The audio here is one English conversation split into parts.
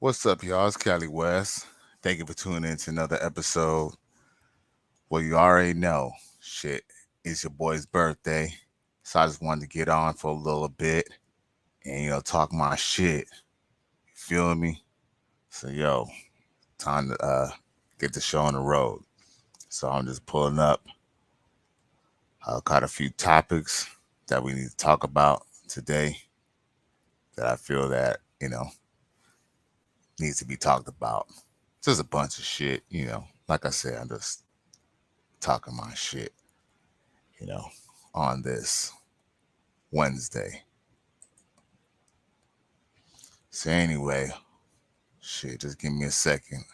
What's up, y'all? It's Cali West. Thank you for tuning in to another episode. Well, you already know, shit, it's your boy's birthday. So I just wanted to get on for a little bit and, talk my shit. You feel me? So, time to get the show on the road. So I'm just pulling up. Got a few topics that we need to talk about today that I feel that, needs to be talked about. Just a bunch of shit. Like I said, I'm just talking my shit, you know, on this Wednesday. So anyway, shit, just give me a second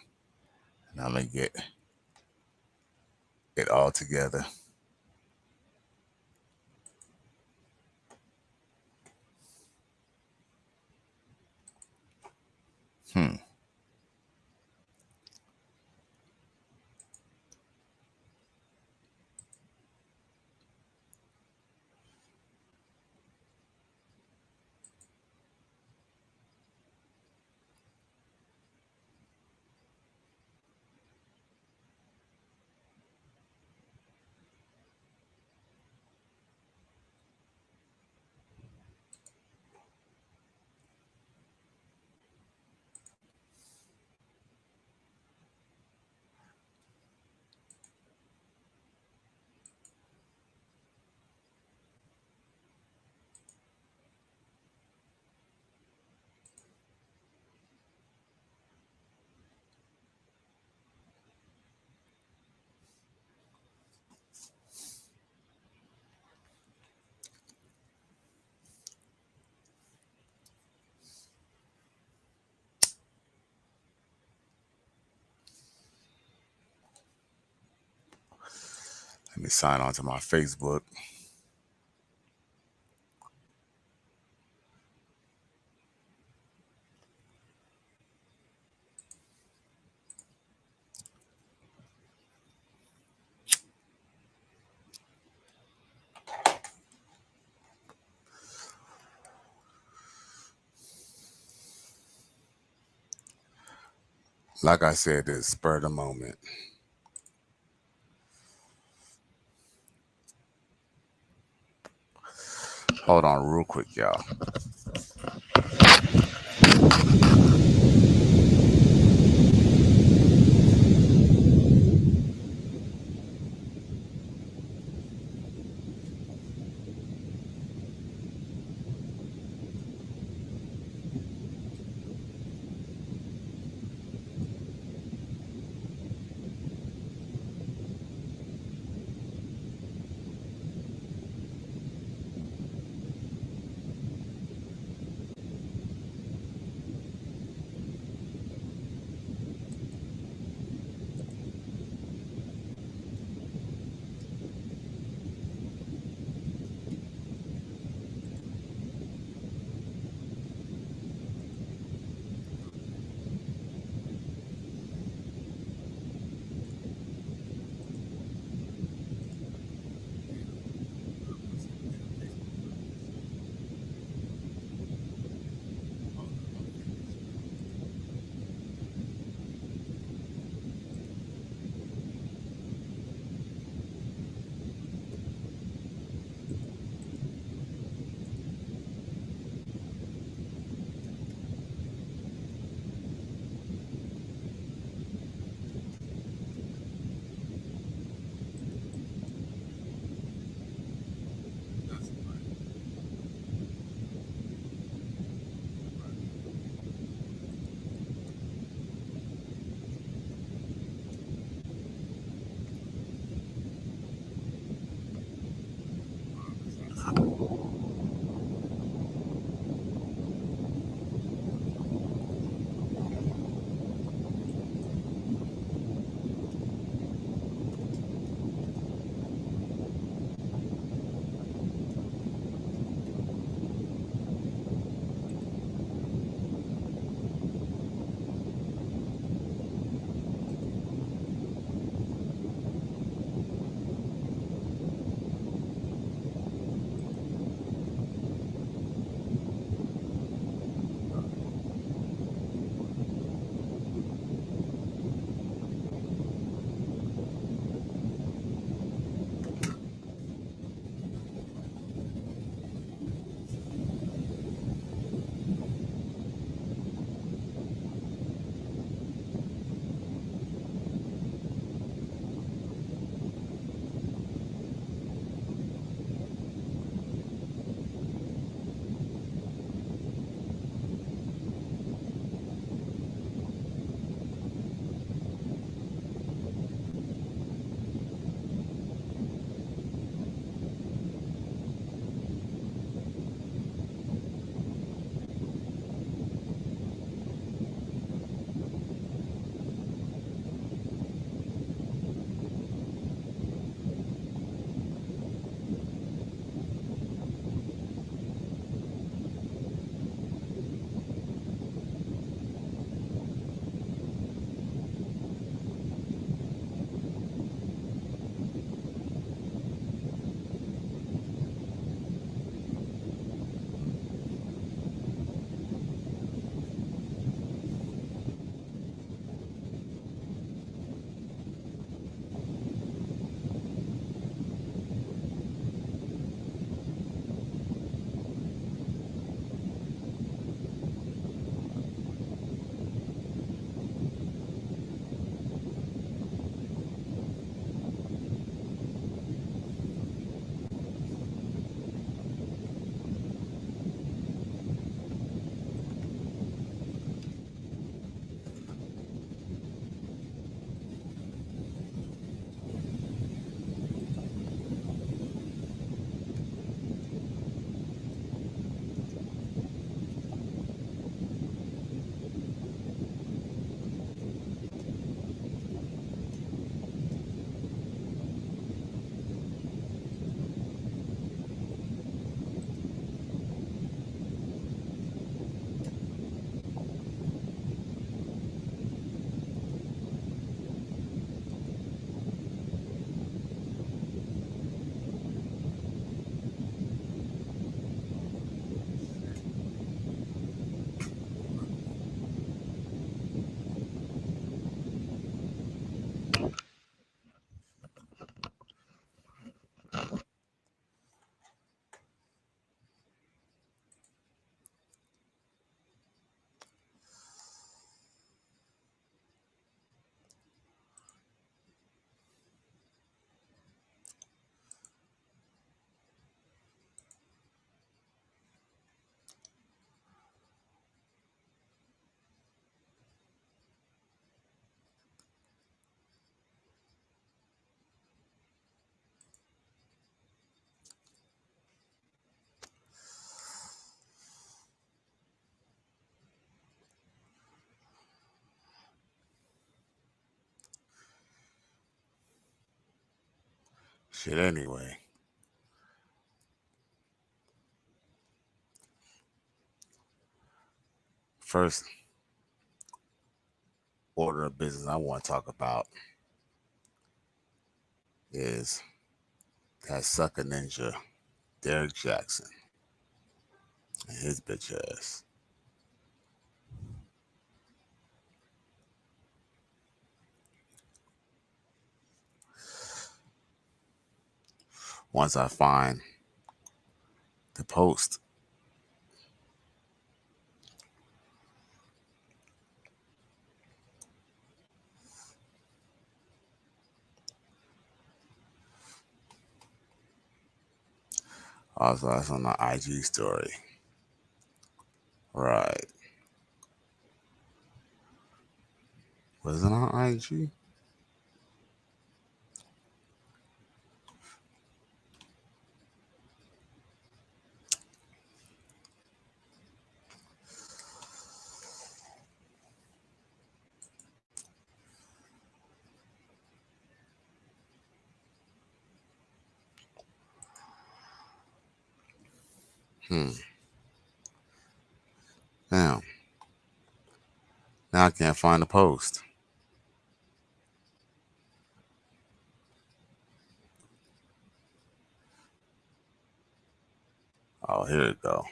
and I'm gonna get it all together. Hmm. Let me sign on to my Facebook. Like I said, it's spur of the moment. Hold on real quick, y'all. Shit, anyway. First order of business I want to talk about is that sucker ninja, Derek Jackson, and his bitch ass. Once I find the post, also that's on the IG story. Right. Was it on IG? Damn. Now I can't find the post. Oh, here it go.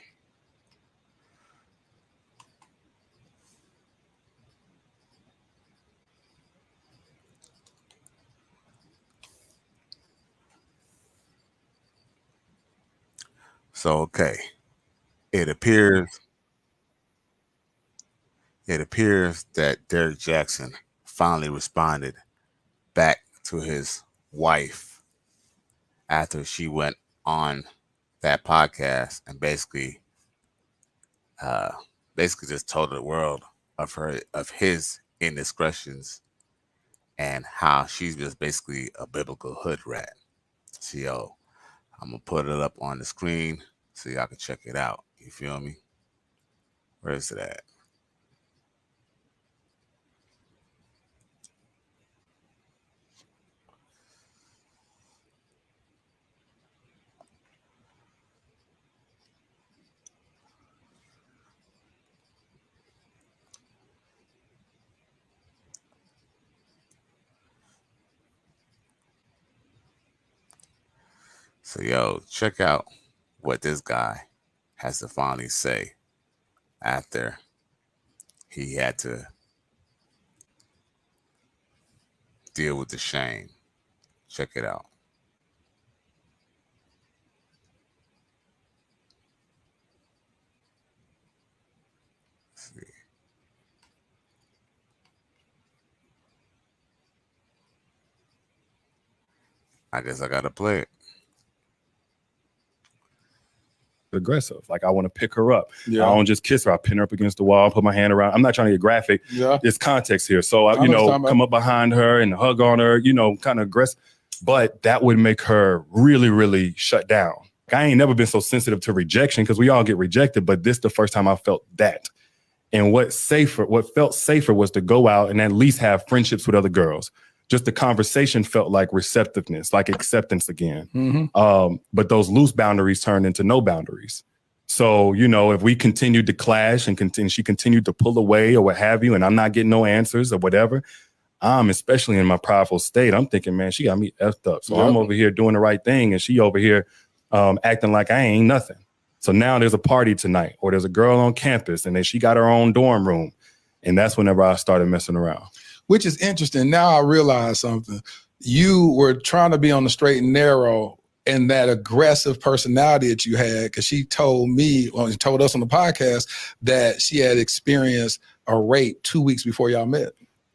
So okay, it appears that Derek Jackson finally responded back to his wife after she went on that podcast and basically just told the world of his indiscretions and how she's just basically a biblical hood rat. So yo, I'm gonna put it up on the screen so y'all can check it out. You feel me? Where is it at? So yo, check out what this guy has to finally say after he had to deal with the shame. Check it out. Let's see. I guess I gotta play it. Aggressive. Like I want to pick her up. Yeah. I don't just kiss her. I pin her up against the wall, put my hand around. I'm not trying to get graphic. Yeah. There's context here. So I come up behind her and hug on her, kind of aggressive. But that would make her really, really shut down. I ain't never been so sensitive to rejection because we all get rejected, but this the first time I felt that. And what felt safer was to go out and at least have friendships with other girls. Just the conversation felt like receptiveness, like acceptance again. Mm-hmm. But those loose boundaries turned into no boundaries. So, if we continued to clash and she continued to pull away or what have you, and I'm not getting no answers or whatever, I'm especially in my prideful state. I'm thinking, man, she got me effed up. So I'm over here doing the right thing and she over here acting like I ain't nothing. So now there's a party tonight or there's a girl on campus and then she got her own dorm room. And that's whenever I started messing around. Which is interesting. Now I realize something. You were trying to be on the straight and narrow and that aggressive personality that you had, because she told us on the podcast that she had experienced a rape 2 weeks before y'all met.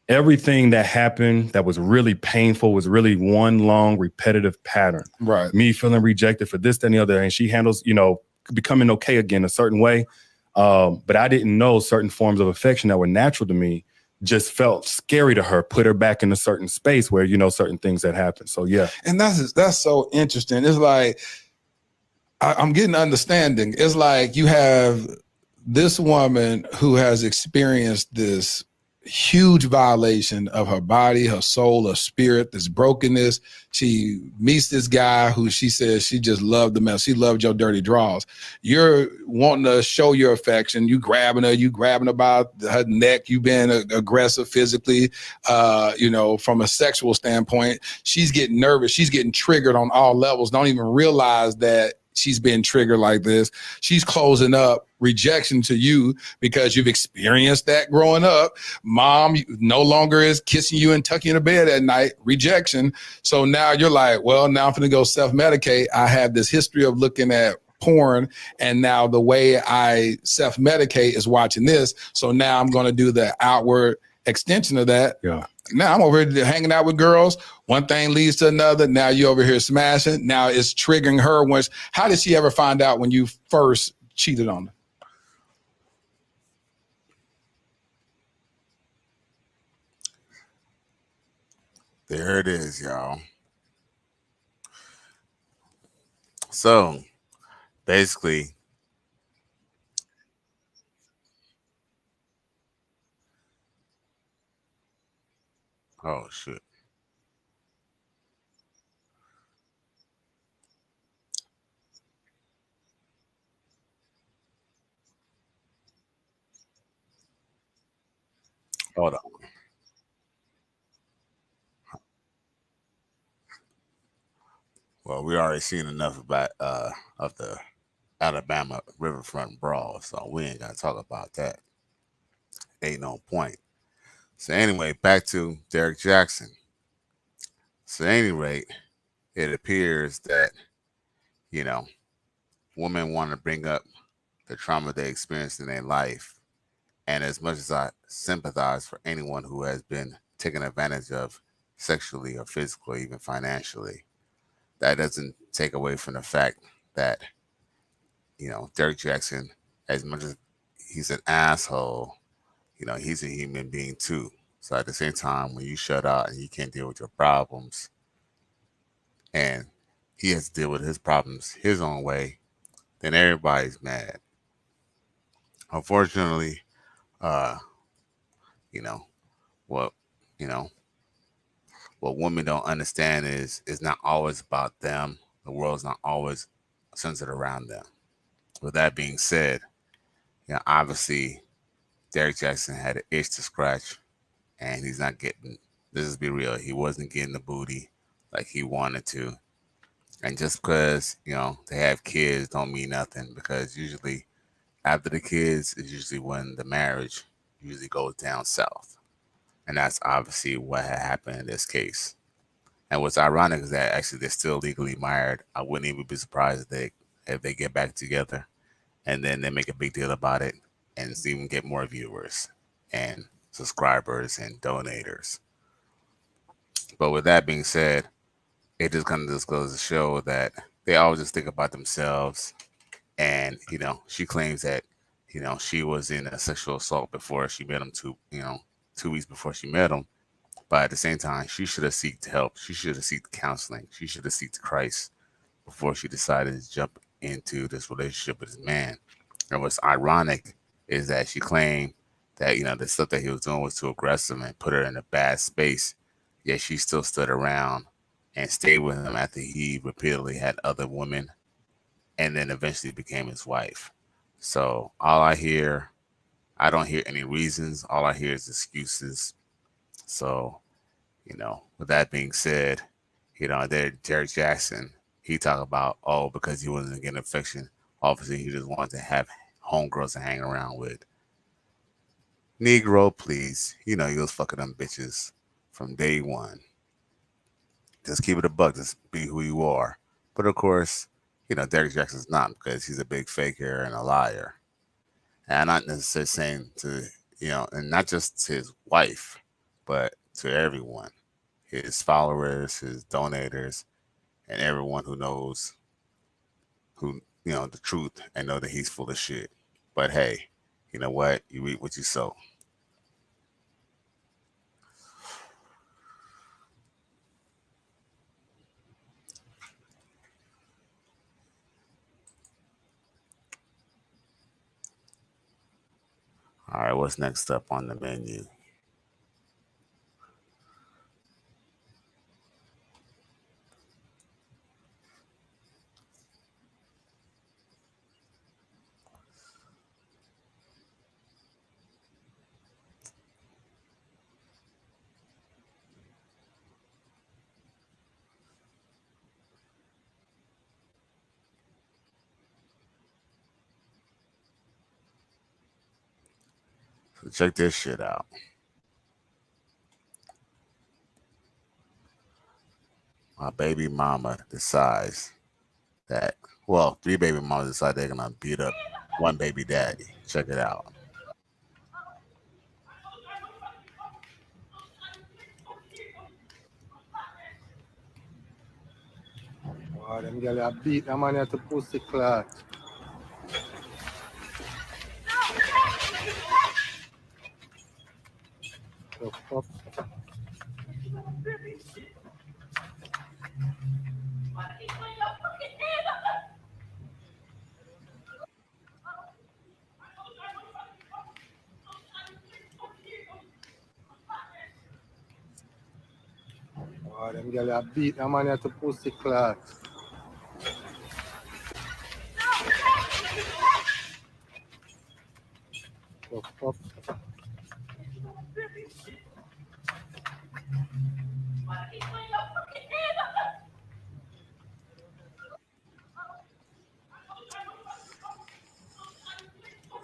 Everything that happened that was really painful was really one long repetitive pattern. Right. Me feeling rejected for this, that, and the other. And she handles, becoming okay again a certain way. But I didn't know certain forms of affection that were natural to me just felt scary to her, put her back in a certain space where, certain things that happen. So, yeah. And that's so interesting. It's like, I'm getting understanding. It's like you have this woman who has experienced this huge violation of her body, her soul, her spirit, this brokenness. She meets this guy who she says she just loved the mess. She loved your dirty draws. You're wanting to show your affection. You grabbing her by her neck. You being aggressive physically, from a sexual standpoint. She's getting nervous. She's getting triggered on all levels. Don't even realize that she's been triggered like this. She's closing up rejection to you because you've experienced that growing up. Mom no longer is kissing you and tucking you in bed at night, rejection. So now you're like, well, now I'm going to go self-medicate. I have this history of looking at porn, and now the way I self-medicate is watching this. So now I'm going to do the outward extension of that. Yeah. Now I'm over here hanging out with girls. One thing leads to another. Now you over here smashing. Now it's triggering her. How did she ever find out when you first cheated on her? There it is, y'all. So basically, oh shit. Hold on. Well, we already seen enough about of the Alabama riverfront brawl, so we ain't gotta talk about that. Ain't no point. So anyway, back to Derek Jackson. So at any rate, it appears that, you know, women want to bring up the trauma they experienced in their life. And as much as I sympathize for anyone who has been taken advantage of sexually or physically, even financially, that doesn't take away from the fact that, Derek Jackson, as much as he's an asshole, he's a human being too. So at the same time, when you shut out and you can't deal with your problems, and he has to deal with his problems his own way, then everybody's mad. Unfortunately, uh, you know, what you know, what women don't understand is it's not always about them. The world's not always centered around them. With that being said, obviously Derek Jackson had an itch to scratch, and he's not getting. This is be real. He wasn't getting the booty like he wanted to, and just because they have kids don't mean nothing, because usually after the kids is usually when the marriage usually goes down south, and that's obviously what had happened in this case. And what's ironic is that actually they're still legally married. I wouldn't even be surprised if they get back together and then they make a big deal about it and even get more viewers and subscribers and donators. But with that being said, it just kind of just goes to show that they always just think about themselves. And she claims that she was in a sexual assault before she met him 2 weeks before she met him. But at the same time, she should have sought help. She should have sought counseling. She should have sought Christ before she decided to jump into this relationship with this man. And what's ironic is that she claimed that the stuff that he was doing was too aggressive and put her in a bad space. Yet she still stood around and stayed with him after he repeatedly had other women, and then eventually became his wife. So I don't hear any reasons. All I hear is excuses. So with that being said, Derek Jackson, he talked about, oh, because he wasn't getting affection, obviously he just wanted to have homegirls to hang around with. Negro, please, he was fucking them bitches from day one. Just keep it a buck. Just be who you are. But of course, Derek Jackson's not, because he's a big faker and a liar. And I'm not necessarily saying to, and not just to his wife, but to everyone, his followers, his donators, and everyone who knows the truth and know that he's full of shit. But hey, you know what? You reap what you sow. All right, what's next up on the menu? So check this shit out. My baby mama decides that, well, three baby mamas decide they're gonna beat up one baby daddy. Check it out. Oh, them girl a beat a man to pussy clot. The fuck? Oh, them girl a beat a man to pussy clot. The fuck?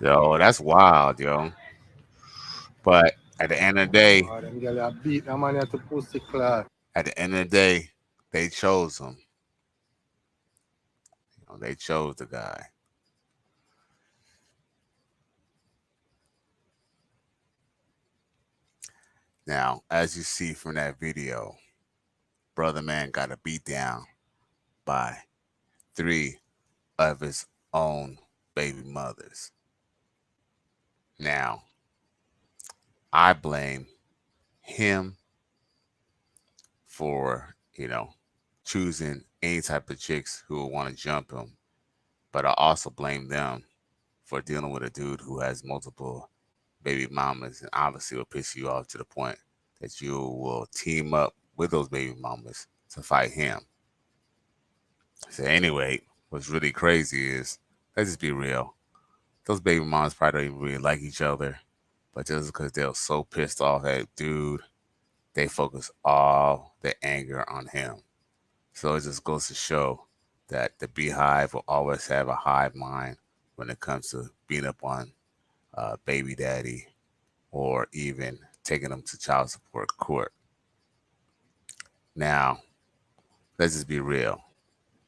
Yo, that's wild, yo. But at the end of the day, Oh, them girl a beat a man to pussy clot. at the end of the day, they chose him. They chose the guy. Now, as you see from that video, brother man got a beat down by three of his own baby mothers. Now, I blame him for, choosing any type of chicks who will want to jump him. But I also blame them for dealing with a dude who has multiple baby mamas and obviously will piss you off to the point that you will team up with those baby mamas to fight him. So anyway, what's really crazy is, let's just be real. Those baby mamas probably don't even really like each other, but just because they're so pissed off at dude, they focus all the anger on him. So it just goes to show that the beehive will always have a hive mind when it comes to beating up on baby daddy or even taking them to child support court. Now, let's just be real.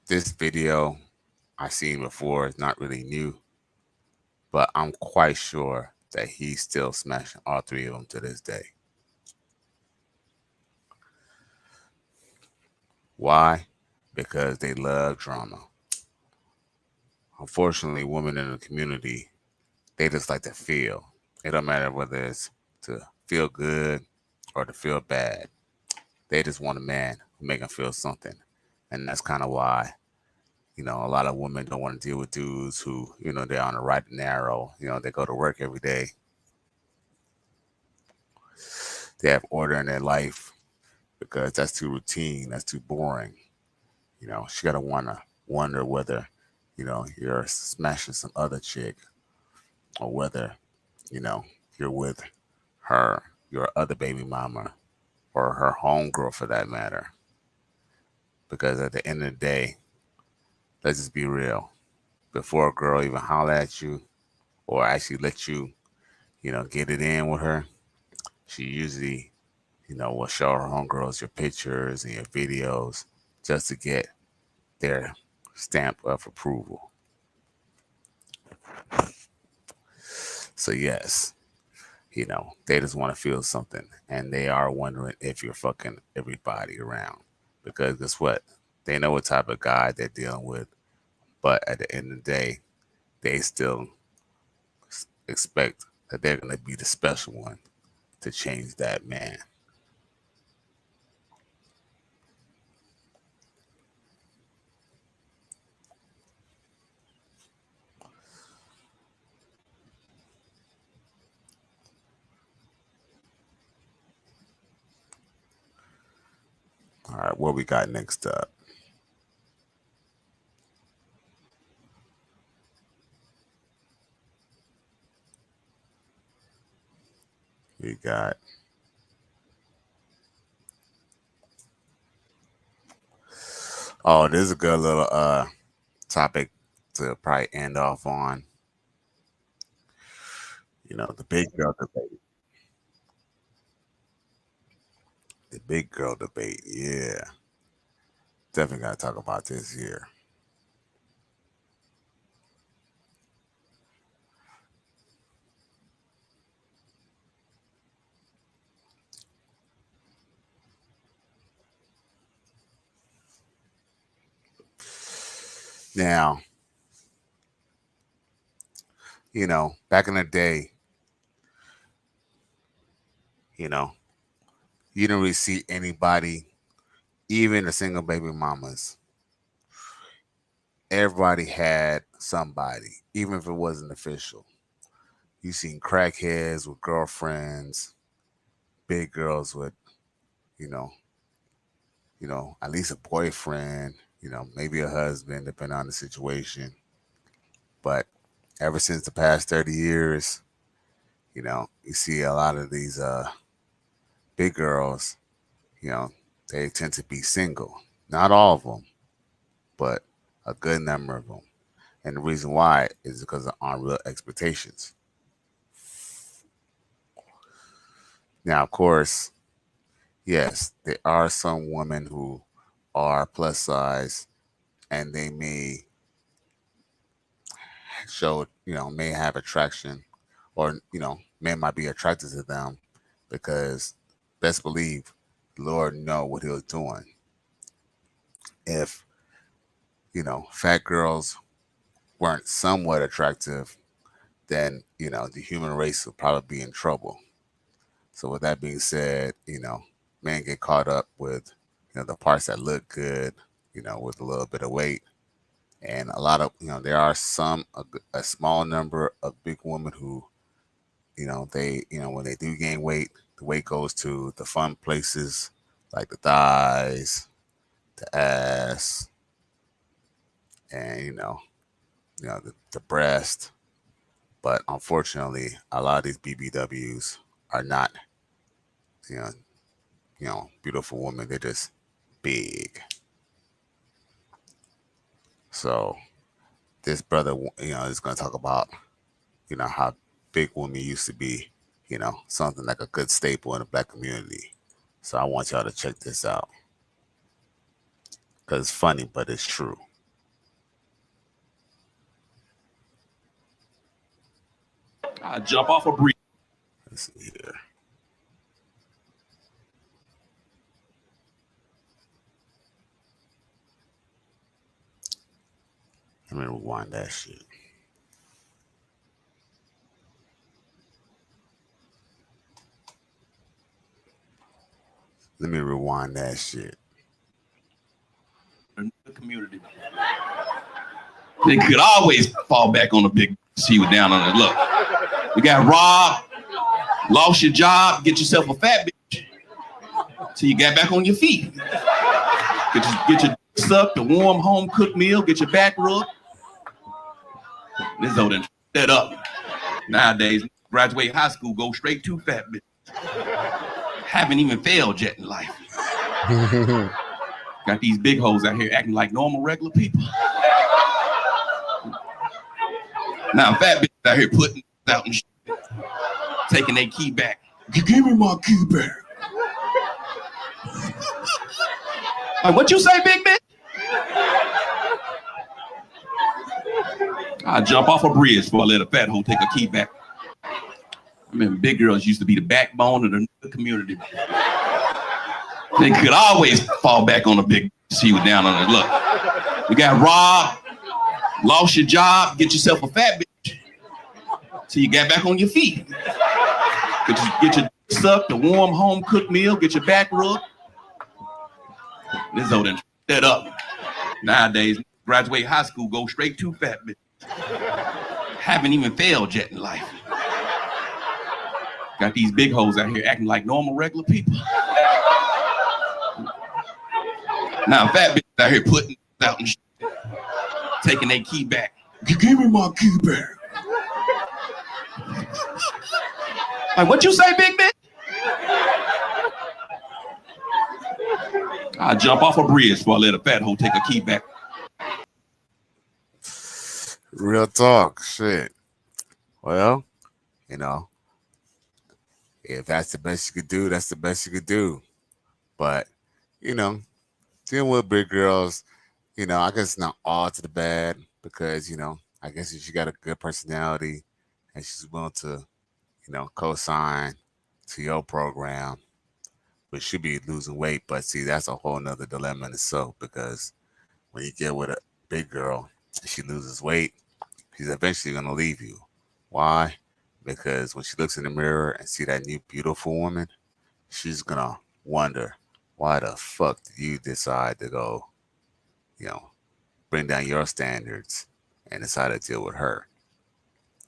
This video I've seen before is not really new, but I'm quite sure that he's still smashing all three of them to this day. Why? Because they love drama. Unfortunately, women in the community, they just like to feel. It don't matter whether it's to feel good or to feel bad. They just want a man who make them feel something. And that's kind of why, a lot of women don't want to deal with dudes who, they're on the right and narrow. They go to work every day. They have order in their life because that's too routine. That's too boring. She got to wonder whether, you're smashing some other chick or whether, you're with her, your other baby mama, or her homegirl for that matter. Because at the end of the day, let's just be real. Before a girl even holler at you or actually let you, get it in with her, she usually, will show her homegirls your pictures and your videos just to get their stamp of approval. So yes, they just want to feel something, and they are wondering if you're fucking everybody around. Because guess what? They know what type of guy they're dealing with, but at the end of the day, they still expect that they're going to be the special one to change that man. All right, what we got next up? We got this is a good little topic to probably end off on. You know, the big girl debate. The big girl debate. Yeah. Definitely got to talk about this here. Now, you know, back in the day, you know, you didn't really see anybody, even the single baby mamas. Everybody had somebody, even if it wasn't official. You seen crackheads with girlfriends, big girls with, you know, at least a boyfriend, maybe a husband, depending on the situation. But ever since the past 30 years, you see a lot of these big girls, you know, they tend to be single. Not all of them, but a good number of them. And the reason why is because of unreal expectations. Now, of course, yes, there are some women who are plus size and they may show, may have attraction or, men might be attracted to them because best believe the Lord know what he was doing. If, fat girls weren't somewhat attractive, then, the human race would probably be in trouble. So with that being said, men get caught up with, the parts that look good, with a little bit of weight. And a lot of, there are a small number of big women who, they, when they do gain weight, the weight goes to the fun places like the thighs, the ass, and, the breast. But unfortunately, a lot of these BBWs are not, you know, beautiful women. They're just big. So this brother, is going to talk about, how big women used to be, something like a good staple in the black community. So I want y'all to check this out because it's funny, but it's true. I jump off a bridge. Let's see here. Let me rewind that shit. Let me rewind that shit. The community. They could always fall back on the big. She was down on it. Look, you got robbed, lost your job, get yourself a fat bitch. So you got back on your feet. Get your sucked, a warm home cooked meal, get your back rubbed. This old that up. Nowadays, graduate high school, go straight to fat bitch. Haven't even failed yet in life. Got these big hoes out here acting like normal, regular people. Now fat bitches out here putting out and shit, taking their key back. Give me my key back. Like, what you say, big bitch? I jump off a bridge before I let a fat hoe take a key back. I mean, big girls used to be the backbone of the community. They could always fall back on a big. She was down on it. Look, you got robbed, lost your job, get yourself a fat bitch. So you got back on your feet. Get your sucked, a warm home cooked meal, get your back rubbed. This old that up. Nowadays, graduate high school, go straight to fat bitch. Haven't even failed yet in life. Got these big hoes out here acting like normal, regular people. Now fat bitches out here putting out and shit, taking their key back. Give me my key back. Like, what you say, big bitch? I jump off a bridge before I let a fat hoe take a key back. Real talk, shit. Well, You know, if that's the best you could do, that's the best you could do. But, you know, dealing with big girls, I guess it's not all to the bad because, I guess if she got a good personality and she's willing to, co-sign to your program, but she be losing weight. But see, that's a whole nother dilemma in itself because when you get with a big girl and she loses weight, she's eventually gonna leave you. Why? Because when she looks in the mirror and see that new beautiful woman, she's gonna wonder, why the fuck did you decide to go, you know, bring down your standards and decide to deal with her?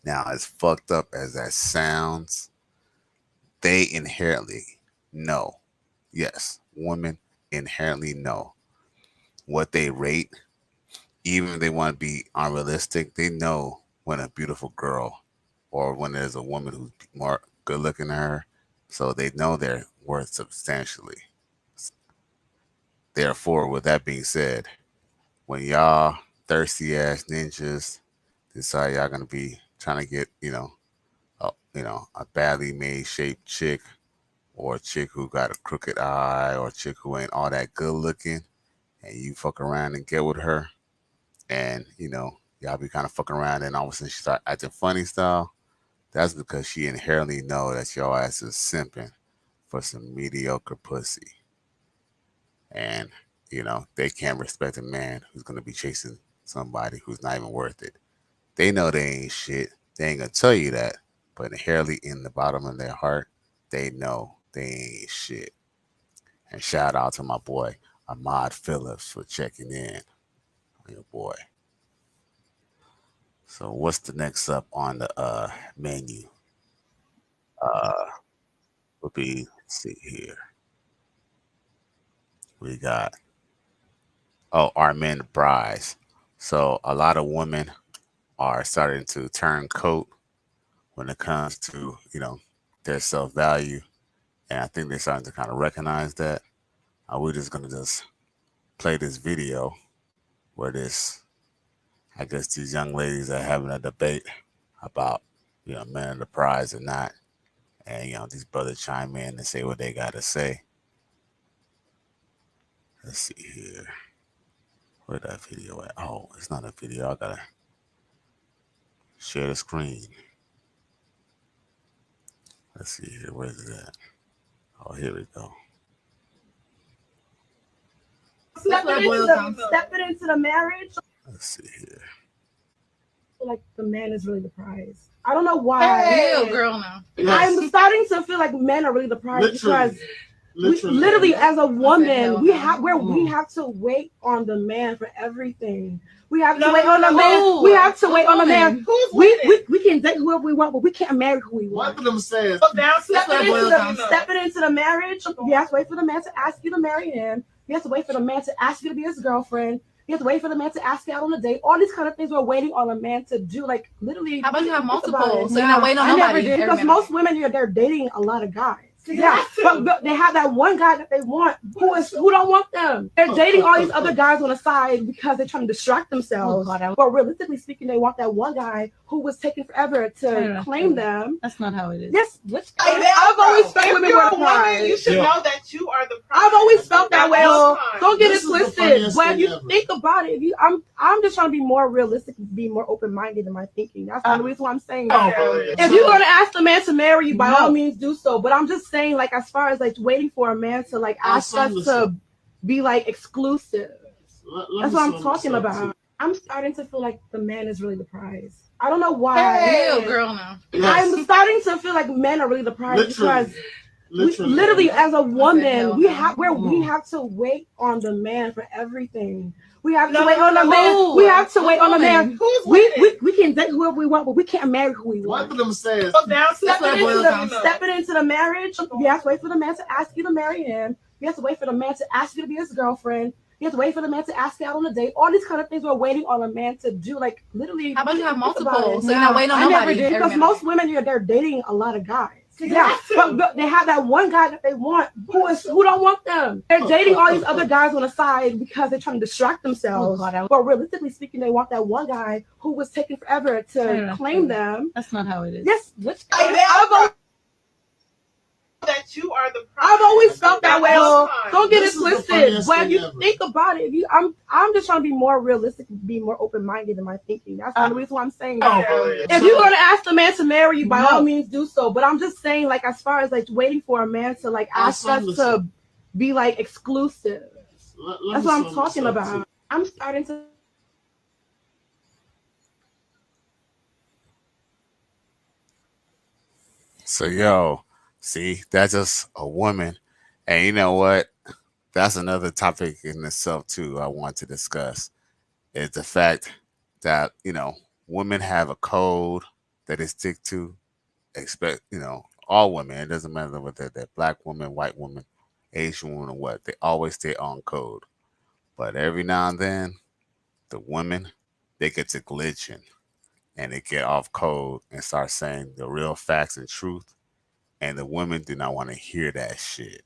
Now, as fucked up as that sounds, they inherently know. Yes, women inherently know what they rate. Even if they want to be unrealistic, they know when a beautiful girl or when there's a woman who's more good looking than her. So they know their worth substantially. Therefore, with that being said, when y'all thirsty ass ninjas decide y'all gonna be trying to get, a badly made shaped chick or a chick who got a crooked eye or a chick who ain't all that good looking and you fuck around and get with her and y'all be kind of fucking around and all of a sudden she start acting funny style, that's because she inherently know that your ass is simping for some mediocre pussy. And they can't respect a man who's going to be chasing somebody who's not even worth it. They know they ain't shit. They ain't gonna tell you that, but inherently in the bottom of their heart, they know they ain't shit. And shout out to my boy Ahmad Phillips for checking in on your boy. So what's the next up on the menu? Would be, let's see here. We got our men prize. So a lot of women are starting to turn coat when it comes to their self value, and I think they're starting to kind of recognize that. We're just gonna just play this video where I guess these young ladies are having a debate about men of the prize or not, and these brothers chime in and say what they gotta say. Let's see here. Where that video at? Oh, it's not a video. I gotta share the screen. Let's see here. Where's it at? Oh, here we go. Stepping into the marriage. Let's see here. I feel like the man is really the prize. I don't know why. Hey, girl, now. Yes. I'm starting to feel like men are really the prize because literally as a woman, we have to wait on the man for everything. We have to wait on the man. We have to wait on the man. We can date whoever we want, but we can't marry who we want. One of them says, stepping into the marriage, you have to wait for the man to ask you to marry him. You have to wait for the man to ask you to be his girlfriend. You have to wait for the man to ask you out on a date. All these kind of things we're waiting on a man to do. Like literally. How about you have multiple? So you're not waiting on nobody. I never did because most women they're dating a lot of guys. Yeah, but they have that one guy that they want who don't want them. They're dating all these other guys on the side because they're trying to distract themselves. But realistically speaking, they want that one guy who was taking forever to claim them. That's not how it is. Yes, I've always felt women were the prize. You should know that you are the prize. I've always felt that way. Don't get it twisted. But if you think about it, I'm just trying to be more realistic, be more open-minded in my thinking. That's the reason why I'm saying that. If you're gonna ask the man to marry you, by all means do so. But I'm just saying, like, as far as like waiting for a man to like ask us to be like exclusive, that's what I'm talking about. I'm starting to feel like the man is really the prize. I don't know why. Hey, girl, now. I'm starting to feel like men are really the prize because literally as a woman, we have to wait on the man for everything. We have to wait on the man. We have to wait on the man. We can date whoever we want, but we can't marry who we want. one of them says, stepping into the marriage, you have to wait for the man to ask you to marry him. You have to wait for the man to ask you to be his girlfriend. You have to wait for the man to ask you out on a date. All these kind of things we're waiting on a man to do. Like literally. How about you have multiple? So you're not waiting on nobody. I never did because most women they're dating a lot of guys. Yeah, but they have that one guy that they want who don't want them. They're dating all these other guys on the side because they're trying to distract themselves. But realistically speaking, they want that one guy who was taking forever to claim them. That's not how it is. Yes, that you are the I've always felt that way. Don't get it twisted. But if you think about it, I'm just trying to be more realistic, be more open minded in my thinking. That's the reason why I'm saying that. If you're gonna ask the man to marry you, by all means do so. But I'm just saying, like, as far as like waiting for a man to like ask us to be like exclusive. That's what I'm talking about. I'm starting to. So yo, see, that's just a woman. And you know what? That's another topic in itself too I want to discuss. Is the fact that, women have a code that they stick to. Expect, all women, it doesn't matter whether they're black woman, white woman, Asian woman, or what, they always stay on code. But every now and then, the women, they get to glitching and they get off code and start saying the real facts and truth. And the women do not want to hear that shit.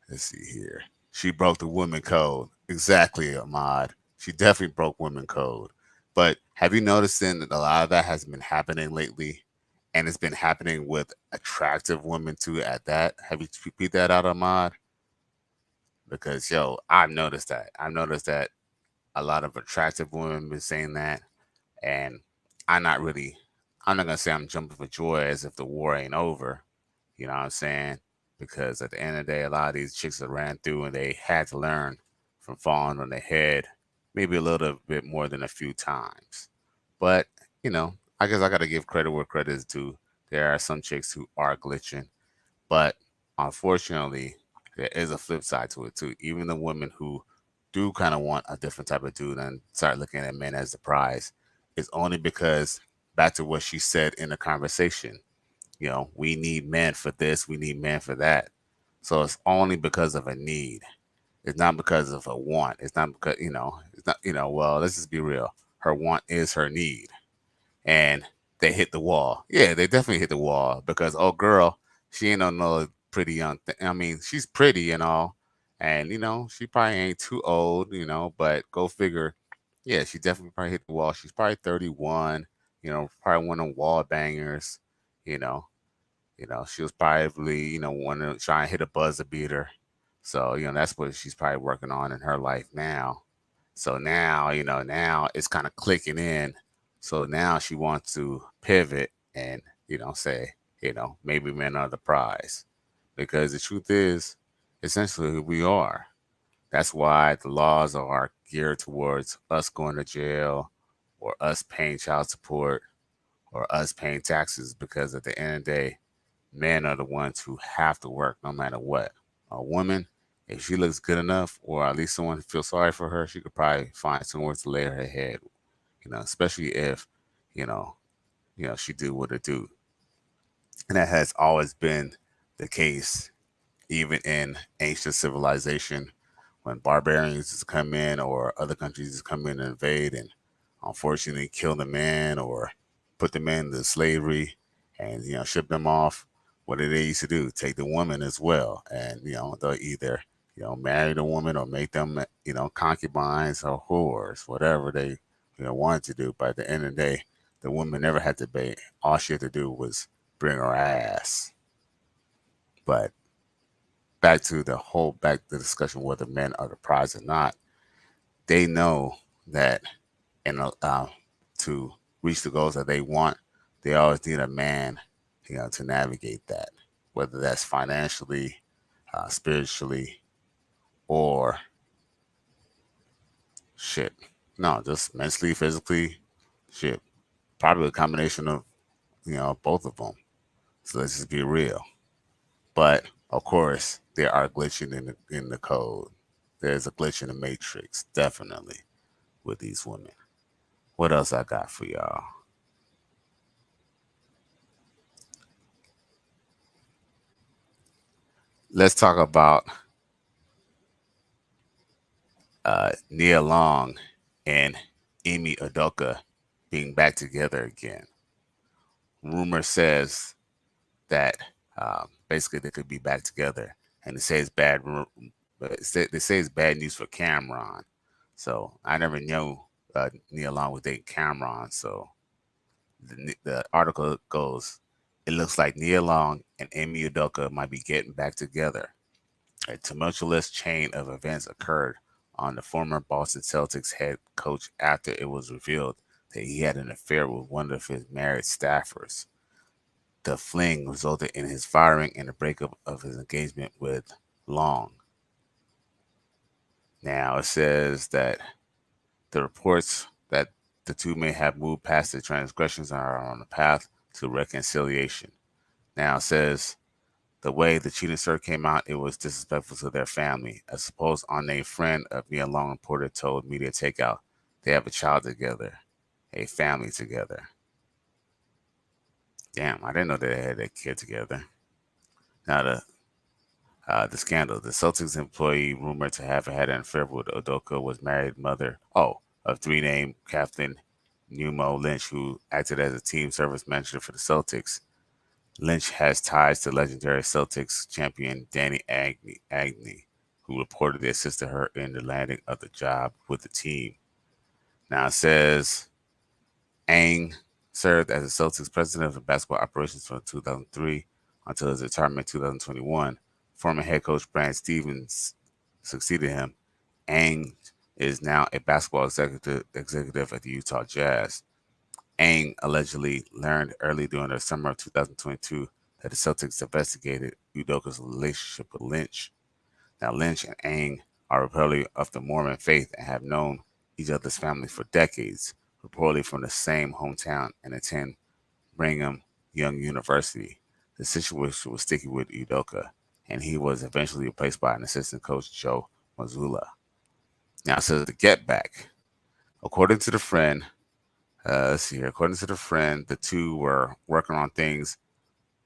Let's see here. She broke the women code. Exactly, Ahmad. She definitely broke women code. But have you noticed then that a lot of that has been happening lately? And it's been happening with attractive women too at that. Have you repeat that out, Ahmad? Because yo, I've noticed that. I've noticed that a lot of attractive women been saying that. And I'm not really I'm not gonna say I'm jumping for joy as if the war ain't over. You know what I'm saying? Because at the end of the day, a lot of these chicks that ran through and they had to learn from falling on their head, maybe a little bit more than a few times. But, I guess I got to give credit where credit is due. There are some chicks who are glitching, but unfortunately, there is a flip side to it too. Even the women who do kind of want a different type of dude and start looking at men as the prize, it's only because, back to what she said in the conversation, we need men for this, we need men for that. So it's only because of a need. It's not because of a want. It's not because, it's not, well, let's just be real. Her want is her need. And they hit the wall. Yeah, they definitely hit the wall because, oh, girl, she ain't no pretty young I mean, she's pretty and all. And, she probably ain't too old, but go figure. Yeah, she definitely probably hit the wall. She's probably 31, probably one of them wall bangers, you know. She was probably, want to try and hit a buzzer beater. So, that's what she's probably working on in her life now. So now, now it's kind of clicking in. So now she wants to pivot and, say, maybe men are the prize. Because the truth is, essentially, we are. That's why the laws are geared towards us going to jail or us paying child support or us paying taxes. Because at the end of the day, men are the ones who have to work no matter what. A woman, if she looks good enough, or at least someone feels sorry for her, she could probably find somewhere to lay her head. Especially if, you know, she do what it do, and that has always been the case, even in ancient civilization, when barbarians just come in or other countries just come in and invade and unfortunately kill the man or put the men into slavery and ship them off. What did they used to do? Take the woman as well, and they'll either marry the woman or make them concubines or whores, whatever they wanted to do. But at the end of the day, the woman never had to pay. All she had to do was bring her ass. But back to the discussion whether men are the prize or not. They know that to reach the goals that they want, they always need a man, to navigate that, whether that's financially, spiritually, or shit. No, just mentally, physically, shit. Probably a combination of both of them. So let's just be real. But of course, there are glitching in the code. There's a glitch in the matrix, definitely, with these women. What else I got for y'all? Let's talk about Nia Long and Amy Udoka being back together again. Rumor says that basically they could be back together, and they say it's bad, but they say it's bad news for Cameron. So I never knew Nia Long was dating Cameron. So the article goes, it looks like Nia Long and Amy Udoka might be getting back together. A tumultuous chain of events occurred on the former Boston Celtics head coach after it was revealed that he had an affair with one of his married staffers. The fling resulted in his firing and the breakup of his engagement with Long. Now it says that the reports that the two may have moved past the transgressions and are on the path to reconciliation. Now it says the way the cheating story came out, it was disrespectful to their family. A supposed unnamed friend of Nia Long reporter told Media Takeout they have a child together, a family together. Damn, I didn't know they had a kid together. Now the scandal. The Celtics employee rumored to have had an affair with Udoka was married mother of three named Kathleen Newmo Lynch, who acted as a team service manager for the Celtics. Lynch has ties to legendary Celtics champion Danny Agnew, who reportedly assisted her in the landing of the job with the team. Now it says Ang served as the Celtics president of basketball operations from 2003 until his retirement in 2021. Former head coach Brad Stevens succeeded him. Ang is now a basketball executive at the Utah Jazz. Ang allegedly learned early during the summer of 2022 that the Celtics investigated Udoka's relationship with Lynch. Now, Lynch and Ang are reportedly of the Mormon faith and have known each other's family for decades, reportedly from the same hometown and attend Brigham Young University. The situation was sticky with Udoka, and he was eventually replaced by an assistant coach, Joe Mazzulla. Now, it says the get back. According to the friend, According to the friend, the two were working on things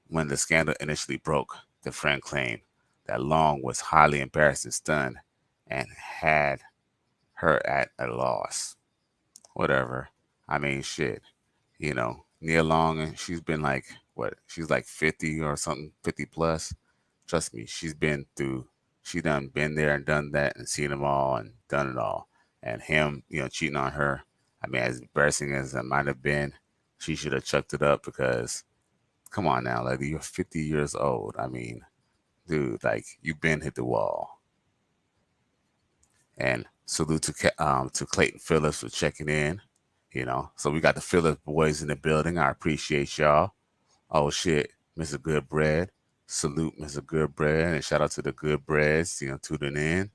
when the scandal initially broke. The friend claimed that Long was highly embarrassed and stunned and had her at a loss. Whatever. I mean, shit. Nia Long, and she's been like, she's like 50 or something, 50 plus. Trust me, she done been there and done that and seen them all and done it all. And him, cheating on her, I mean, as embarrassing as it might have been, she should have chucked it up because, come on now, like, you're 50 years old. I mean, dude, like, you've been hit the wall. And salute to Clayton Phillips for checking in. So we got the Phillips boys in the building. I appreciate y'all. Oh shit, Mr. Goodbread. Salute Mr. Goodbread, and shout out to the Goodbreads, tuning in.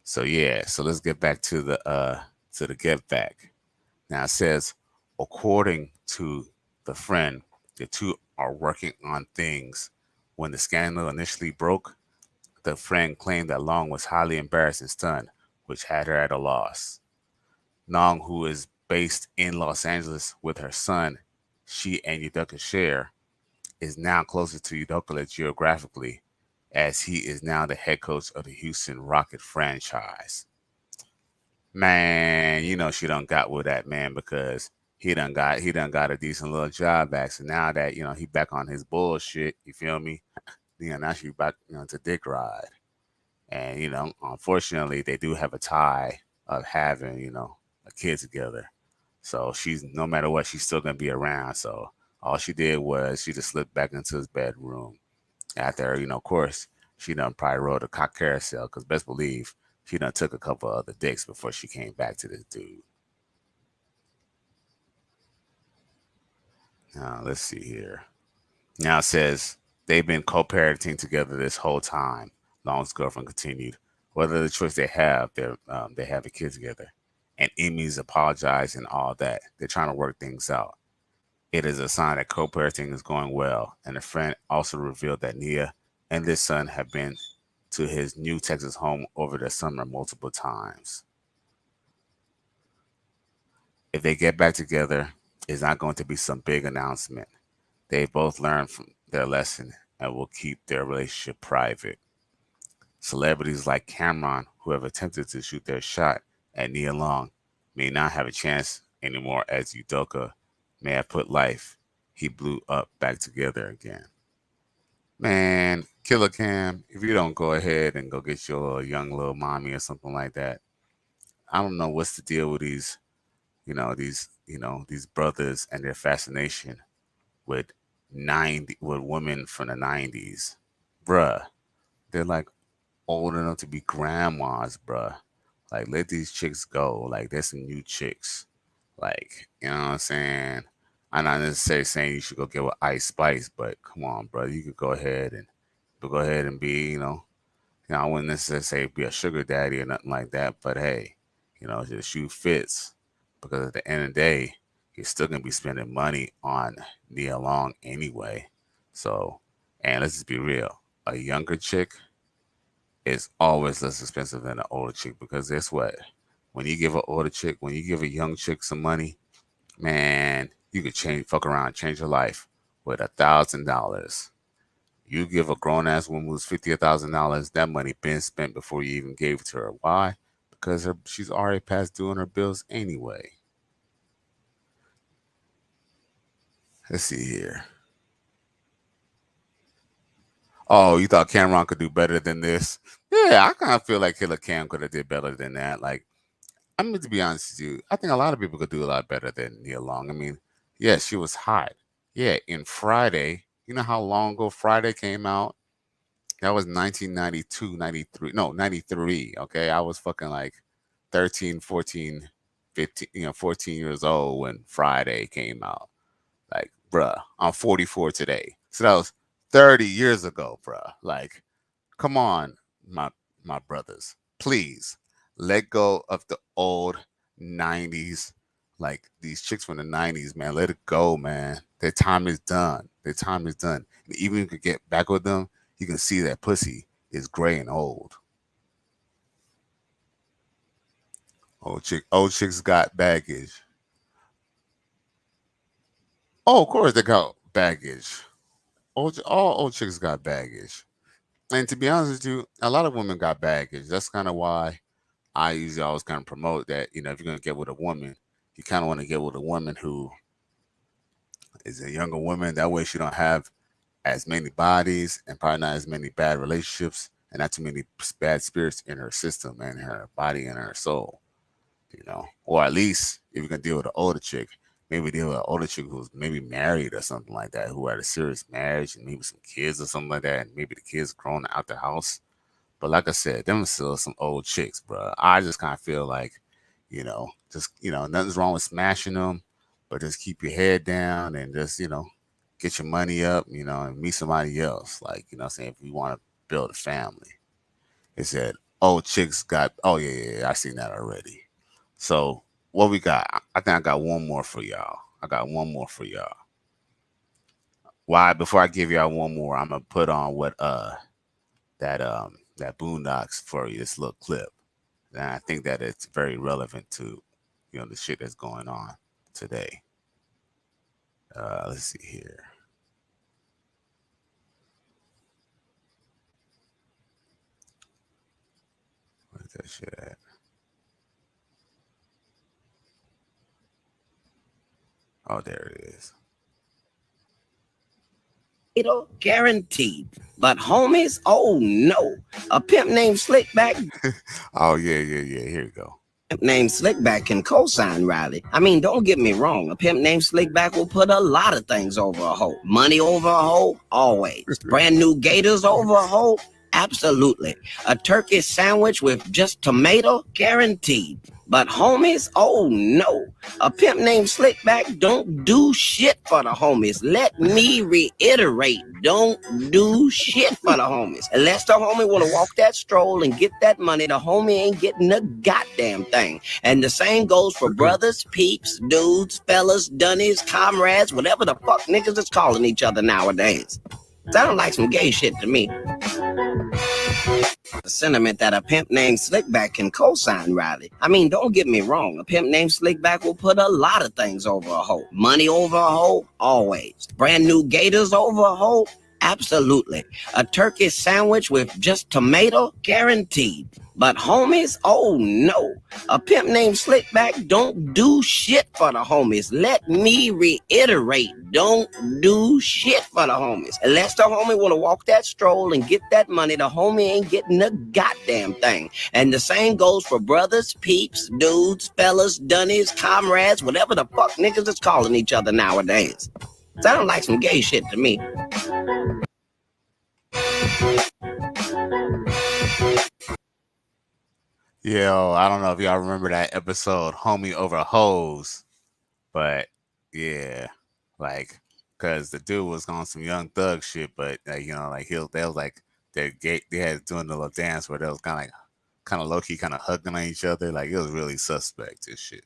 So yeah, so let's get back to the get back. Now it says, according to the friend, the two are working on things. When the scandal initially broke, the friend claimed that Long was highly embarrassed and stunned, which had her at a loss. Long, who is based in Los Angeles with her son, she and Udoka share, is now closer to Udoka geographically, as he is now the head coach of the Houston Rocket franchise. Man, she done got with that man because he done got a decent little job back. So now that he back on his bullshit, you feel me? Now she back to dick ride, and unfortunately they do have a tie of having a kid together. So she's, no matter what, she's still gonna be around. So all she did was she just slipped back into his bedroom. After, of course, she done probably rode a cock carousel, because best believe she done took a couple of other dicks before she came back to this dude. Now, let's see here. Now it says they've been co-parenting together this whole time. Long's girlfriend continued. Whether the choice they have, they have a kid together. And Emmy's apologized and all that. They're trying to work things out. It is a sign that co-parenting is going well. And a friend also revealed that Nia and their son have been to his new Texas home over the summer multiple times. If they get back together, it's not going to be some big announcement. They both learned from their lesson and will keep their relationship private. Celebrities like Cameron, who have attempted to shoot their shot at Nia Long, may not have a chance anymore, as Udoka may have put life he blew up back together again. Man, Killer Cam, if you don't go ahead and go get your young little mommy or something like that, I don't know what's the deal with these brothers and their fascination with women from the 90s. Bruh, they're like old enough to be grandmas, bruh. Like, let these chicks go. Like, there's some new chicks. Like, you know what I'm saying? I'm not necessarily saying you should go get with Ice Spice, but come on, bro. You could go ahead and be, I wouldn't necessarily say be a sugar daddy or nothing like that, but hey, the shoe fits. Because at the end of the day, you're still gonna be spending money on Nia Long anyway. So, and let's just be real, a younger chick is always less expensive than an older chick, because guess what? When you give a young chick some money, man, you could fuck around, change your life with $1,000. You give a grown ass woman who's $50,000, that money been spent before you even gave it to her. Why? Because she's already past doing her bills anyway. Let's see here. Oh, you thought Cameron could do better than this? Yeah, I kind of feel like Killer Cam could have did better than that. Like, I mean, to be honest with you, I think a lot of people could do a lot better than Nia Long. I mean, yeah, she was hot. Yeah, in Friday, you know how long ago Friday came out? That was 1992, 93. No, 93, okay? I was fucking like 13, 14, 15, 14 years old when Friday came out. Like, bruh, I'm 44 today. So that was 30 years ago, bruh. Like, come on, my brothers. Please, let go of the old 90s. Like, these chicks from the 90s, man, let it go, man. Their time is done. And even if you could get back with them, you can see that pussy is gray and old. Old chicks got baggage. Oh, of course they got baggage. All old chicks got baggage. And to be honest with you, a lot of women got baggage. That's kind of why I usually always kind of promote that, if you're going to get with a woman, you kind of want to get with a woman who is a younger woman. That way she don't have as many bodies and probably not as many bad relationships and not too many bad spirits in her system and her body and her soul, Or at least if you can deal with an older chick, maybe deal with an older chick who's maybe married or something like that, who had a serious marriage and maybe some kids or something like that, and maybe the kids grown out the house. But like I said, them are still some old chicks, bro. I just kind of feel like, nothing's wrong with smashing them, but just keep your head down and just, get your money up, and meet somebody else. Like, saying if you want to build a family. It said, old chicks got, oh, yeah, I seen that already. So what we got? I think I got one more for y'all. Why? Before I give y'all one more, I'm gonna put on what that Boondocks for you. This little clip, and I think that it's very relevant to the shit that's going on today. Let's see here. Where's that shit at? Oh, there it is. It'll guaranteed. But homies, oh no. A pimp named Slickback. Oh, yeah. Here you go. Pimp named Slickback can co-sign Riley. I mean, don't get me wrong. A pimp named Slickback will put a lot of things over a hoe. Money over a hoe, always. Brand new gators over a hoe, absolutely. A turkey sandwich with just tomato, guaranteed. But homies, oh no. A pimp named Slickback don't do shit for the homies. Let me reiterate, don't do shit for the homies. Unless the homie want to walk that stroll and get that money, the homie ain't getting a goddamn thing. And the same goes for brothers, peeps, dudes, fellas, dunnies, comrades, whatever the fuck niggas is calling each other nowadays. Sound like some gay shit to me. The sentiment that a pimp named Slickback can co-sign Riley. I mean, don't get me wrong. A pimp named Slickback will put a lot of things over a hoe. Money over a hoe, always. Brand new gators over a hoe, Absolutely. A turkey sandwich with just tomato, guaranteed. But homies, oh no. A pimp named Slickback don't do shit for the homies. Let me reiterate, don't do shit for the homies. Unless the homie want to walk that stroll and get that money, the homie ain't getting a goddamn thing. And the same goes for brothers, peeps, dudes, fellas, dunnies, comrades, whatever the fuck niggas is calling each other nowadays. Sound like some gay shit to me. Yo, I don't know if y'all remember that episode, Homie Over Hose, but yeah, like, cause the dude was on some Young Thug shit, but like they was like they had doing the little dance where they was kind of low key, kind of hugging on each other, like it was really suspect and shit.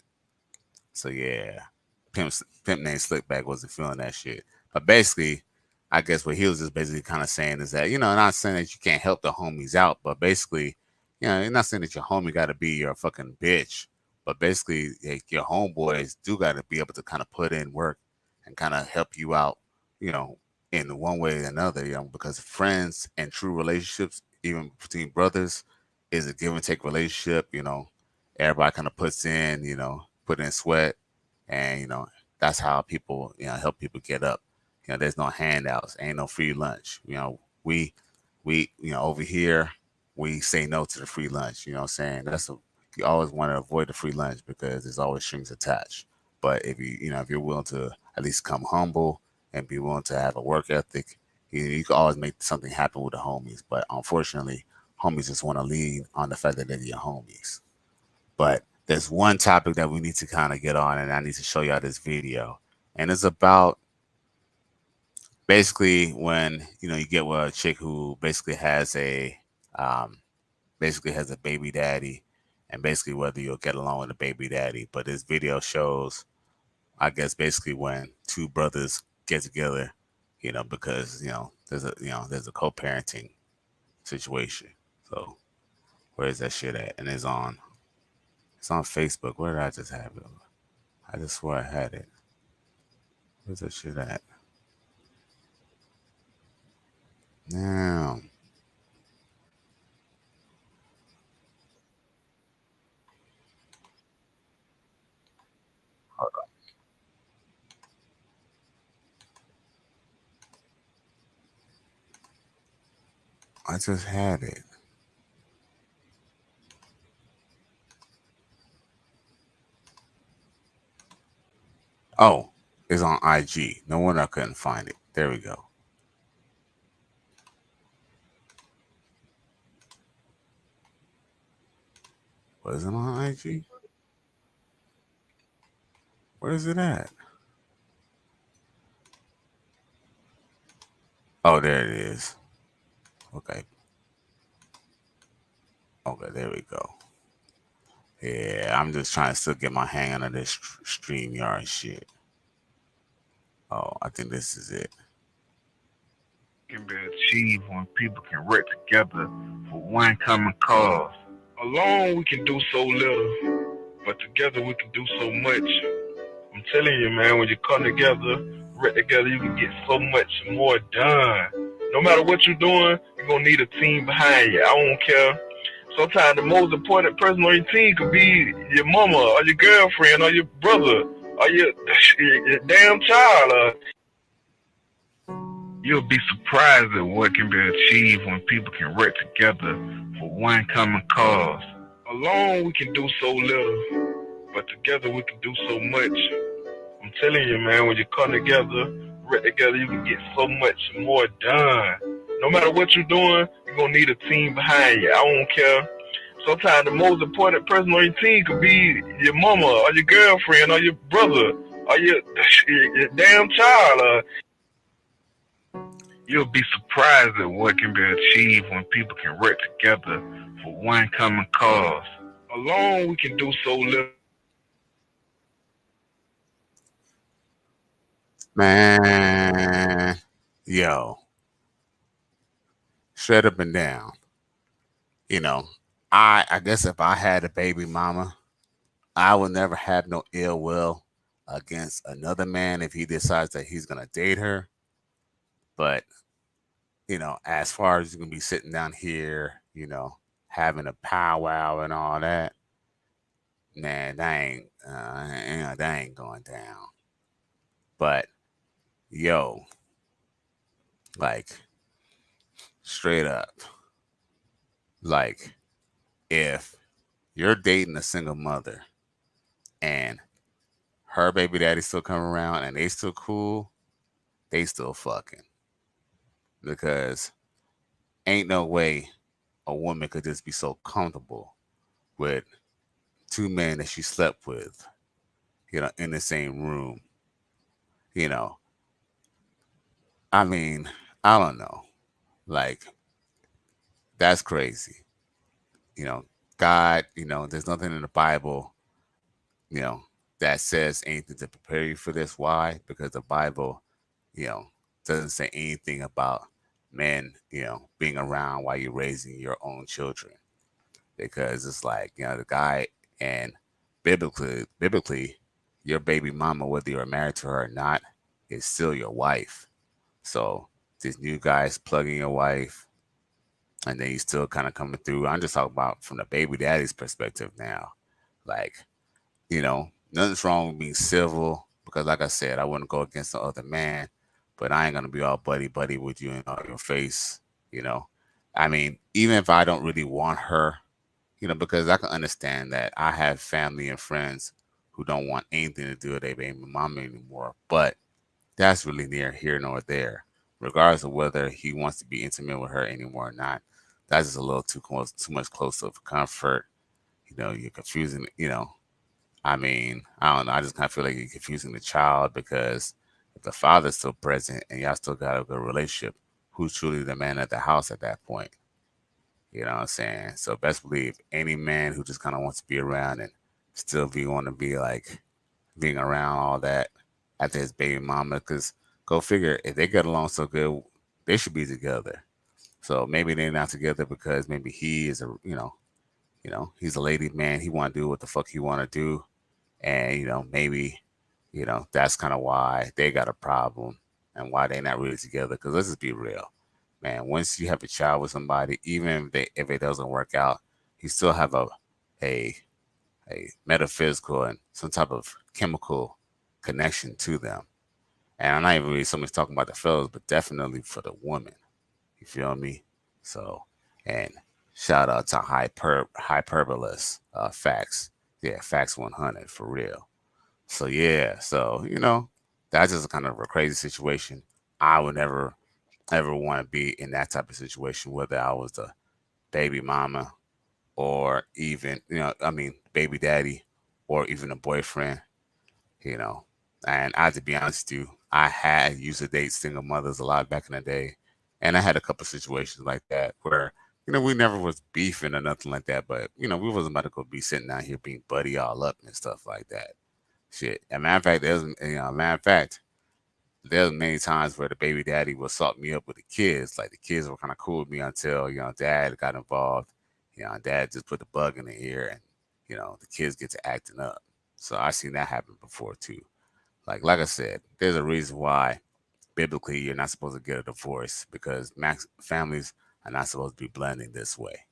So yeah, Pimp named Slickback wasn't feeling that shit, but basically, I guess what he was just basically kind of saying is that not saying that you can't help the homies out, but basically you're not saying that your homie got to be your fucking bitch, but basically, like, your homeboys do got to be able to kind of put in work and kind of help you out, you know, in one way or another, because friends and true relationships, even between brothers, is a give and take relationship. Everybody kind of puts in, put in sweat, and that's how people, help people get up. There's no handouts, ain't no free lunch. We, over here we say no to the free lunch. You know what I'm saying? You always want to avoid the free lunch because there's always strings attached. But if you're willing to at least come humble and be willing to have a work ethic, you can always make something happen with the homies. But unfortunately, homies just want to lean on the fact that they're your homies. But there's one topic that we need to kind of get on, and I need to show y'all this video. And it's about basically when you get with a chick who um, basically has a baby daddy, and basically whether you'll get along with a baby daddy. But this video shows, I guess, basically when two brothers get together, because there's a co-parenting situation. So where is that shit at? And it's on Facebook. Where did I just have it? I just swore I had it. Where's that shit at? Now, I just had it. Oh, it's on IG. No wonder I couldn't find it. There we go. Was it on IG? Where is it at? Oh, there it is. Okay. Okay, there we go. Yeah, I'm just trying to still get my hang on this StreamYard shit. Oh, I think this is it. Can be achieved when people can work together for one common cause. Alone we can do so little, but together we can do so much. I'm telling you, man, when you come together, work together, you can get so much more done. No matter what you're doing, you're gonna need a team behind you. I don't care. Sometimes the most important person on your team could be your mama or your girlfriend or your brother or your damn child. You'll be surprised at what can be achieved when people can work together for one common cause. Alone we can do so little, but together we can do so much. I'm telling you, man, when you come together, work together, you can get so much more done. No matter what you're doing, you're gonna need a team behind you. I don't care. Sometimes the most important person on your team could be your mama or your girlfriend or your brother or your damn child. You'll be surprised at what can be achieved when people can work together for one common cause. Alone we can do so little. Man, yo, straight up and down. I guess if I had a baby mama, I would never have no ill will against another man if he decides that he's gonna date her. But as far as you're gonna be sitting down here, having a powwow and all that, man, that ain't going down. But yo, like straight up, like if you're dating a single mother and her baby daddy still come around and they still cool, they still fucking. Because ain't no way a woman could just be so comfortable with two men that she slept with, in the same room. You know, I mean, I don't know. Like, that's crazy. You know, God, there's nothing in the Bible, you know, that says anything to prepare you for this. Why? Because the Bible, you know, doesn't say anything about men, being around while you're raising your own children. Because it's like, the guy and biblically, your baby mama, whether you're married to her or not, is still your wife. So this new guy's plugging your wife, and then he's still kind of coming through. I'm just talking about from the baby daddy's perspective now. Like, nothing's wrong with being civil because, like I said, I wouldn't go against the other man, but I ain't gonna be all buddy buddy with you in all your face. You know, I mean, even if I don't really want her, because I can understand that I have family and friends who don't want anything to do with their baby mama anymore. But that's really near here nor there, regardless of whether he wants to be intimate with her anymore or not. That's just a little too close, too much close of comfort. You're confusing. I mean, I don't know. I just kind of feel like you're confusing the child because if the father's still present and y'all still got a good relationship, who's truly the man at the house at that point? You know what I'm saying? So best believe any man who just kind of wants to be around and still want to be like being around all that after his baby mama, because go figure, if they get along so good, they should be together. So maybe they're not together because maybe he is he's a lady man. He want to do what the fuck he want to do, and maybe that's kind of why they got a problem and why they not really together. Because let's just be real, man. Once you have a child with somebody, even if it doesn't work out, you still have a a metaphysical and some type of chemical connection to them. And I'm not even really so much talking about the fellas, but definitely for the woman. You feel me? So, and shout out to hyperbolous facts. Yeah, facts 100 for real. So yeah, so that's just kind of a crazy situation. I would never ever want to be in that type of situation, whether I was the baby mama or even I mean baby daddy or even a boyfriend. you know. And I have to be honest with you, I had used to date single mothers a lot back in the day, and I had a couple situations like that where we never was beefing or nothing like that, but we wasn't about to go be sitting down here being buddy all up and stuff like that. Shit. And matter of fact, there's many times where the baby daddy would salt me up with the kids. Like the kids were kind of cool with me until dad got involved. Dad just put the bug in the ear, and the kids get to acting up. So I seen that happen before too. Like I said, there's a reason why biblically you're not supposed to get a divorce because families are not supposed to be blending this way.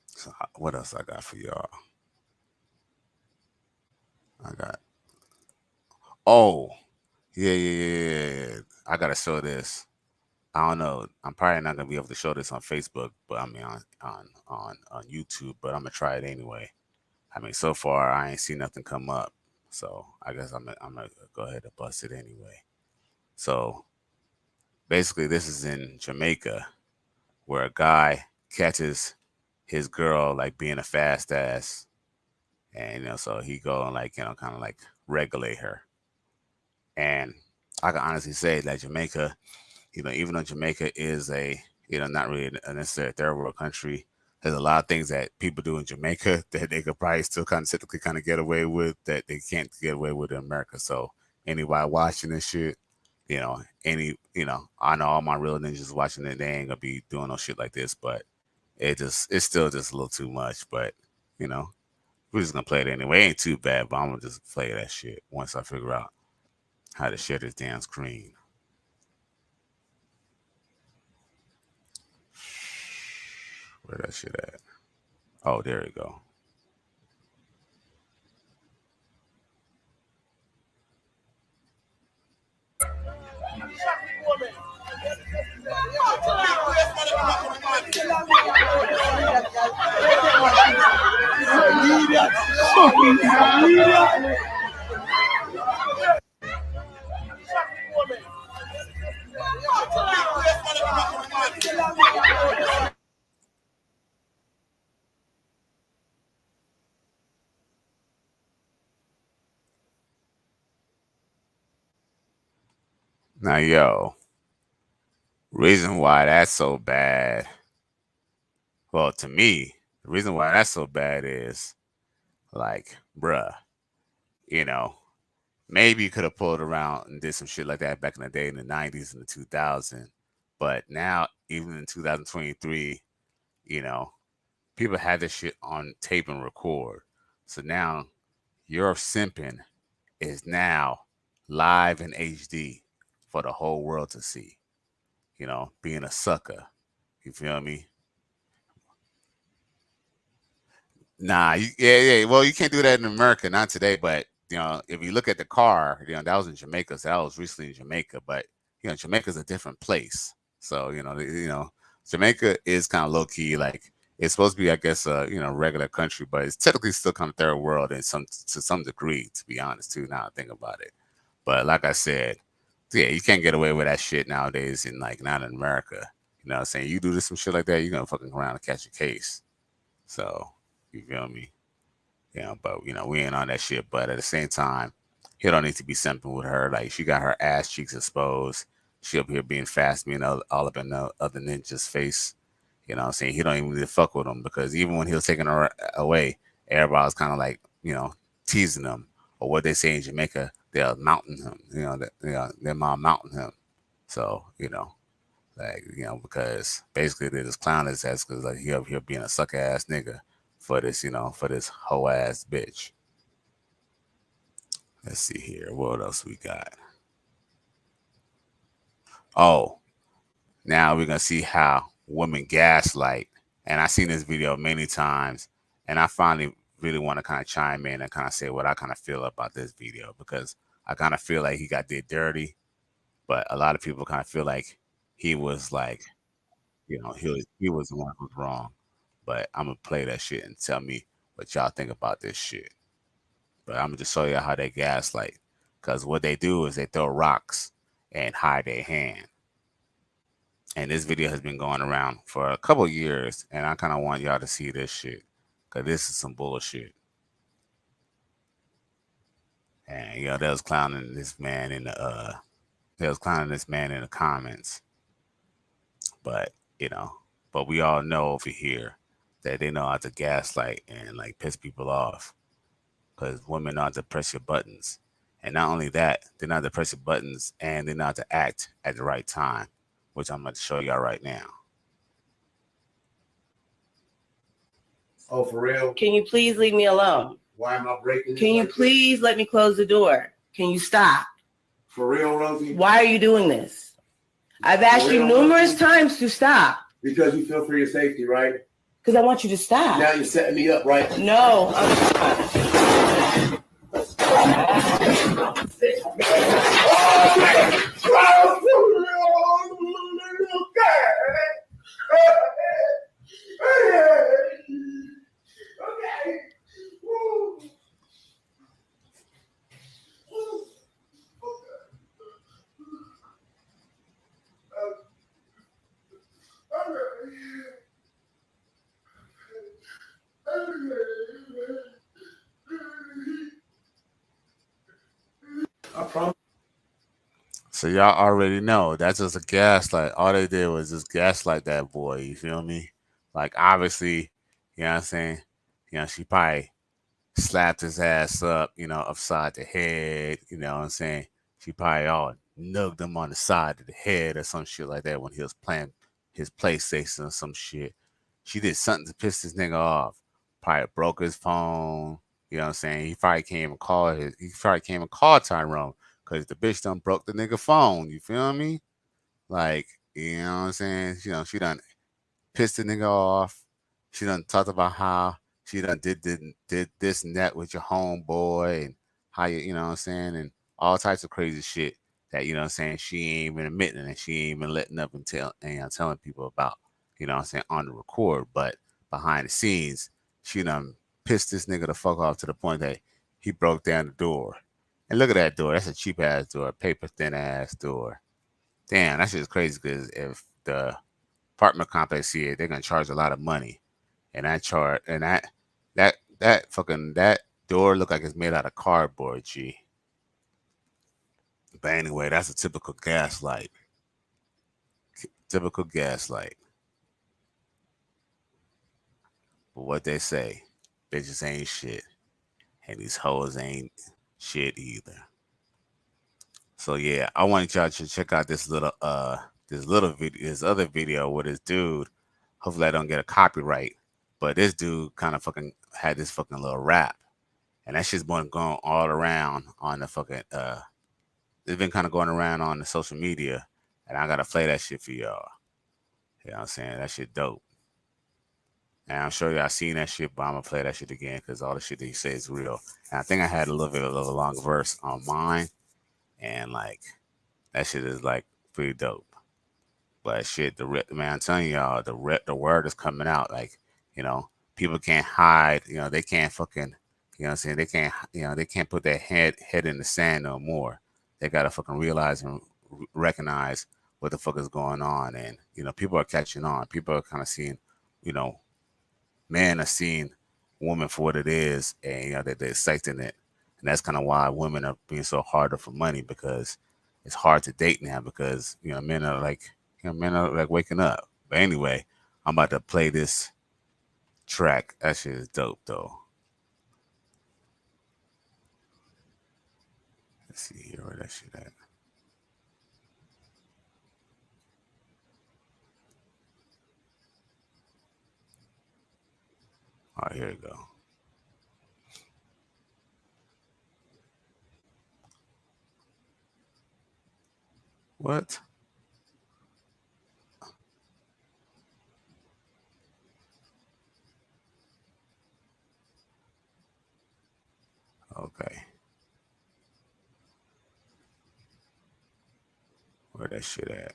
So what else I got for y'all? I got oh yeah. I gotta show this. I don't know. I'm probably not gonna be able to show this on Facebook, but I mean on YouTube. But I'm gonna try it anyway. I mean, so far I ain't seen nothing come up, so I guess I'm gonna go ahead and bust it anyway. So basically, this is in Jamaica, where a guy catches his girl like being a fast ass, and so he go and like kind of like regulate her. And I can honestly say that Jamaica, even though Jamaica is a not really a necessarily third world country, there's a lot of things that people do in Jamaica that they could probably still kind of typically kind of get away with that they can't get away with in America. So anybody watching this shit, I know all my real ninjas watching it, they ain't gonna be doing no shit like this, but it's still just a little too much. But you know, we're just gonna play it anyway. It ain't too bad, but I'm gonna just play that shit once I figure out how to share this damn screen. Where that shit at? Oh, there you go. Now, yo, reason why that's so bad. Well, to me, the reason why that's so bad is like, bruh, you know, maybe you could have pulled around and did some shit like that back in the day in the 90s and the 2000s. But now, even in 2023, you know, people had this shit on tape and record. So now your simping is now live in HD for the whole world to see. You know, being a sucker. You feel me? Nah, yeah. Well, you can't do that in America, not today. But if you look at the car, that was in Jamaica. So that was recently in Jamaica. But Jamaica's a different place. So Jamaica is kind of low key. Like it's supposed to be, I guess, regular country, but it's technically still kind of third world in to some degree. To be honest, too. Now I think about it. But like I said, yeah, you can't get away with that shit nowadays. Not in America. You know what I'm saying? You do some shit like that, you're gonna fucking around and catch a case. So. You feel me? But we ain't on that shit. But at the same time, he don't need to be simping with her. Like she got her ass cheeks exposed. She up here being fast, being all up in the other ninja's face. You know what I'm saying? He don't even need to fuck with him because even when he was taking her away, everybody was kind of like, teasing him. Or what they say in Jamaica, they're mounting him. They're mounting him. So, because basically they just clown his ass because like he up here being a sucker ass nigga for this hoe ass bitch. Let's see here. What else we got? Oh, now we're gonna see how women gaslight. And I've seen this video many times, and I finally really want to kind of chime in and kind of say what I kind of feel about this video because I kind of feel like he got did dirty, but a lot of people kind of feel like he was like, he was the one who was wrong. But I'm gonna play that shit and tell me what y'all think about this shit. But I'm gonna just show you how they gaslight. Cause what they do is they throw rocks and hide their hand. And this video has been going around for a couple years, and I kind of want y'all to see this shit, cause this is some bullshit. And they was clowning this man in the comments. But but we all know over here that they know how to gaslight and like piss people off. Because women know how to press your buttons. And not only that, they know how to press your buttons and they know how to act at the right time, which I'm going to show y'all right now. Oh, for real? Can you please leave me alone? Why am I breaking this? Can you please let me close the door? Can you stop? For real, Rosie? Why are you doing this? I've asked you numerous times to stop. Because you feel for your safety, right? Because I want you to stop. Now you're setting me up, right? No, I'm not. I promise. So y'all already know that's just a gaslight. All they did was just gaslight that boy. You feel me? Like obviously, you know what I'm saying? She probably slapped his ass up, upside the head. You know what I'm saying? She probably all nugged him on the side of the head or some shit like that when he was playing his PlayStation or some shit. She did something to piss this nigga off. Probably broke his phone. You know what I'm saying? He probably came and called Tyrone because the bitch done broke the nigga phone. You feel me? Like, you know what I'm saying? She done pissed the nigga off. She done talked about how she done did this and that with your homeboy and how you know what I'm saying, and all types of crazy shit that you know what I'm saying she ain't even admitting and she ain't even letting up and telling people about, you know what I'm saying, on the record, but behind the scenes, she done pissed this nigga the fuck off to the point that he broke down the door. And look at that door. That's a cheap ass door, paper thin ass door. Damn, that shit is crazy because if the apartment complex see it, they're gonna charge a lot of money. And that door look like it's made out of cardboard, G. But anyway, that's a typical gaslight. Typical gaslight. But what they say, bitches ain't shit. And these hoes ain't shit either. So yeah, I want y'all to check out this other video with this dude. Hopefully I don't get a copyright. But this dude kind of fucking had this fucking little rap. And that shit's been going all around on the fucking it's been kind of going around on the social media. And I gotta play that shit for y'all. You know what I'm saying? That shit dope. And I'm sure y'all seen that shit, but I'm gonna play that shit again because all the shit that he says is real. And I think I had a little bit of a long verse on mine. And like that shit is like pretty dope. But shit, man, I'm telling y'all, the word is coming out. Like, you know, people can't hide. You know, they can't fucking, you know what I'm saying? They can't put their head in the sand no more. They gotta fucking realize and recognize what the fuck is going on. And, you know, people are catching on. People are kind of seeing, you know, men are seeing women for what it is, and, you know, that they're accepting it. And that's kind of why women are being so harder for money, because it's hard to date now because, you know, men are like waking up. But anyway, I'm about to play this track. That shit is dope though. Let's see here where that shit at. All right, here we go. What? Okay. Where that shit at?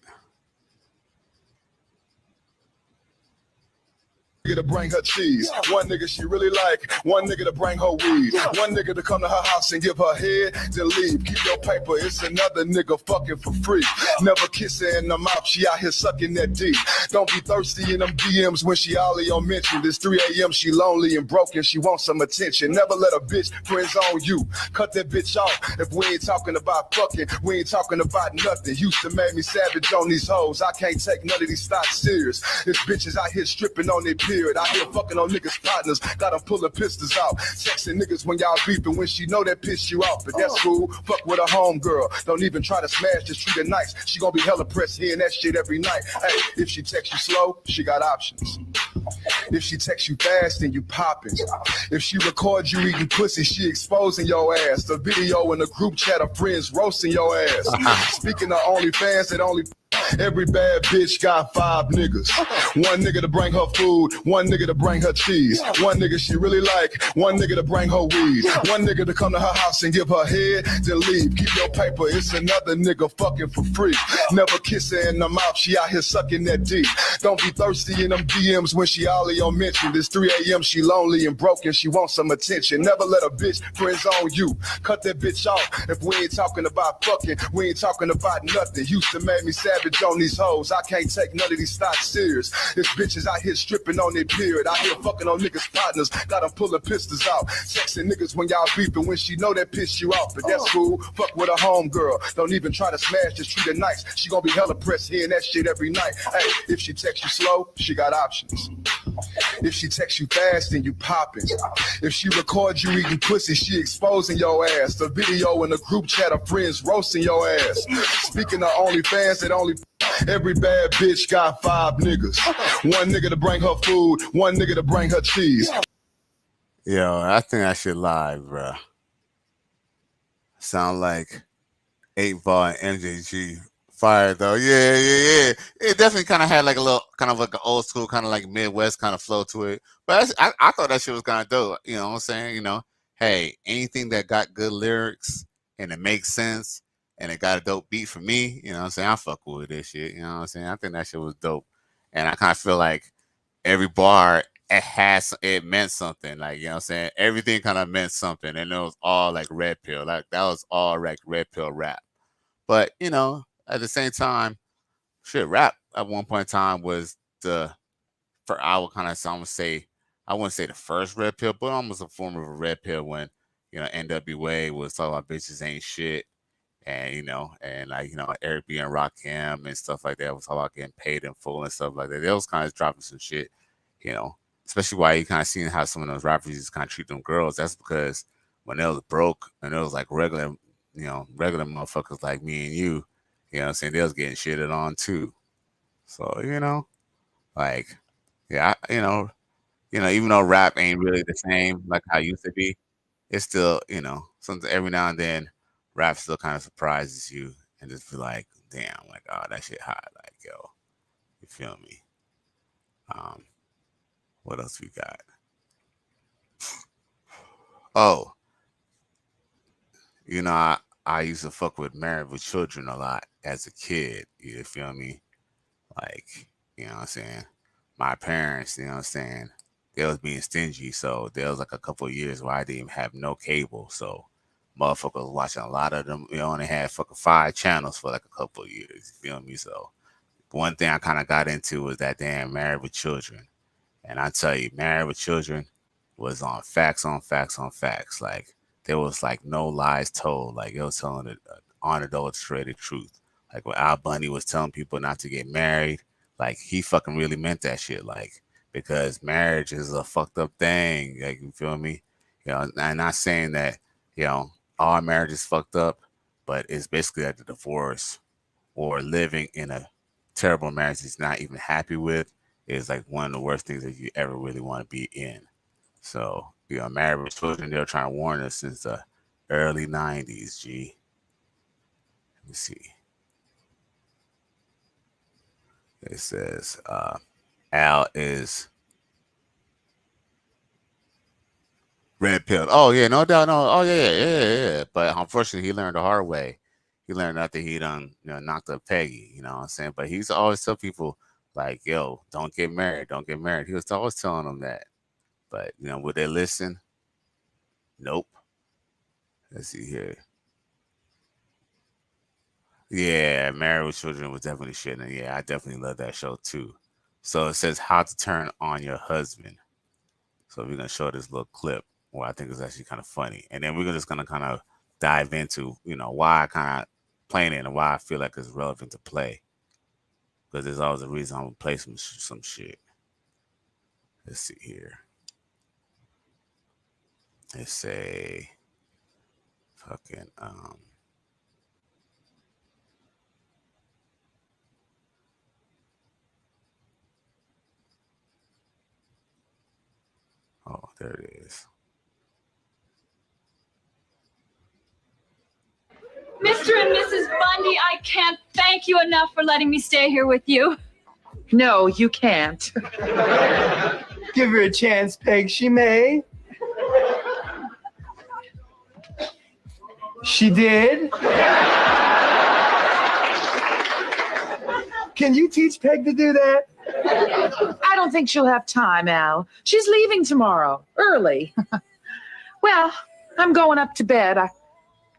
Nigga to bring her cheese, one nigga she really like, one nigga to bring her weed, one nigga to come to her house and give her head, then leave. Keep your paper, it's another nigga fucking for free. Never kiss her in the mouth, she out here sucking that D. Don't be thirsty in them DMs when she all in your mention. It's 3 a.m., she lonely and broken, she wants some attention. Never let a bitch friends on you. Cut that bitch off. If we ain't talking about fucking, we ain't talking about nothing. Used to make me savage on these hoes. I can't take none of these thoughts serious. This bitches out here stripping on their period. I hear fucking on niggas' partners, got them pulling pistols out. Texting niggas when y'all beefing, when she know that piss you off. But that's cool, fuck with a homegirl. Don't even try to smash, just treat her nice. She gonna be hella pressed hearing that shit every night. Hey, if she texts you slow, she got options. If she texts you fast, then you popping. If she records you eating pussy, she exposing your ass. The video in the group chat of friends roasting your ass. Speaking of OnlyFans, that only every bad bitch got 5 niggas. One nigga to bring her food, one nigga to bring her cheese, one nigga she really like, one nigga to bring her weed, one nigga to come to her house and give her head, then leave. Keep your paper, it's another nigga fucking for free. Never kiss her in the mouth, she out here sucking that D. Don't be thirsty in them DMs when she all in your mention. It's 3 a.m., she lonely and broken, she wants some attention. Never let a bitch friends on you. Cut that bitch off. If we ain't talking about fucking, we ain't talking about nothing. Used to make me savage on these hoes. I can't take none of these thoughts serious. This bitches out here stripping on their period. I hear fucking on niggas' partners. Got them pulling pistols out. Texting niggas when y'all beefing, when she know that piss you off. But that's cool. Fuck with a homegirl. Don't even try to smash, just treat her nice. She gonna be hella pressed hearing that shit every night. Hey, if she texts you slow, she got options. If she texts you fast, then you popping. If she records you eating pussy, she exposing your ass. The video in the group chat of friends roasting your ass. Speaking of OnlyFans, that only every bad bitch got 5 niggas. One nigga to bring her food, one nigga to bring her cheese. Yo, I think I should live, bruh. Sound like 8 Ball and MJG Fire though, yeah. It definitely kind of had like a little, kind of like an old school, kind of like Midwest kind of flow to it. But I thought that shit was kind of dope. You know what I'm saying? You know, hey, anything that got good lyrics and it makes sense and it got a dope beat for me, you know what I'm saying? I fuck with this shit. You know what I'm saying? I think that shit was dope, and I kind of feel like every bar it meant something. Like, you know what I'm saying? Everything kind of meant something, and it was all like red pill. Like that was all like red pill rap. But you know, at the same time, shit, rap at one point in time was for I would kind of say, I wouldn't say the first red pill, but almost a form of a red pill when, you know, NWA was talking about bitches ain't shit, and you know, and like, you know, Eric B and Rakim and stuff like that was talking about getting paid in full and stuff like that. They was kind of dropping some shit, you know, especially why you kind of seeing how some of those rappers just kind of treat them girls. That's because when they was broke and it was like regular, you know, regular motherfuckers like me and you know what I'm saying, they was getting shitted on too. So, you know, like, yeah, even though rap ain't really the same like how it used to be, it's still, you know, something every now and then rap still kind of surprises you and just be like, damn, like, oh, that shit hot. Like, yo, you feel me? Um, what else we got? Oh, you know, I used to fuck with Married with Children a lot as a kid. You feel me? Like, you know what I'm saying? My parents, you know what I'm saying? They was being stingy, so there was like a couple of years where I didn't even have no cable. So motherfuckers was watching a lot of them. We only had fucking 5 channels for like a couple of years. You feel me? So one thing I kind of got into was that damn Married with Children. And I tell you, Married with Children was on facts on facts on facts. Like there was like no lies told. Like it was telling the unadulterated truth. Like when Al Bundy was telling people not to get married, like he fucking really meant that shit. Like because marriage is a fucked up thing. Like you feel me? You know, I'm not saying that, you know, all marriage is fucked up, but it's basically like the divorce or living in a terrible marriage he's not even happy with is like one of the worst things that you ever really want to be in. So, you know, Married with Children, they're trying to warn us since the early 90s, G. Let me see. It says Al is red pill. Oh yeah, no doubt, no. Oh yeah. But unfortunately, he learned the hard way. He learned after he done, you know, knocked up Peggy. You know what I'm saying? But he's always tell people like, "Yo, don't get married, don't get married." He was always telling them that. But you know, would they listen? Nope. Let's see here. Yeah, Married with Children was definitely shit, and yeah, I definitely love that show too. So it says how to turn on your husband. So we're gonna show this little clip where I think is actually kind of funny, and then we're just gonna kind of dive into, you know, why I kind of playing it and why I feel like it's relevant to play, because there's always a reason I'm gonna play some shit. Let's see here. Let's say fucking oh, there it is. Mr. and Mrs. Bundy, I can't thank you enough for letting me stay here with you. No, you can't. Give her a chance, Peg. She may. She did? Can you teach Peg to do that? I don't think she'll have time, Al. She's leaving tomorrow, early. Well, I'm going up to bed. I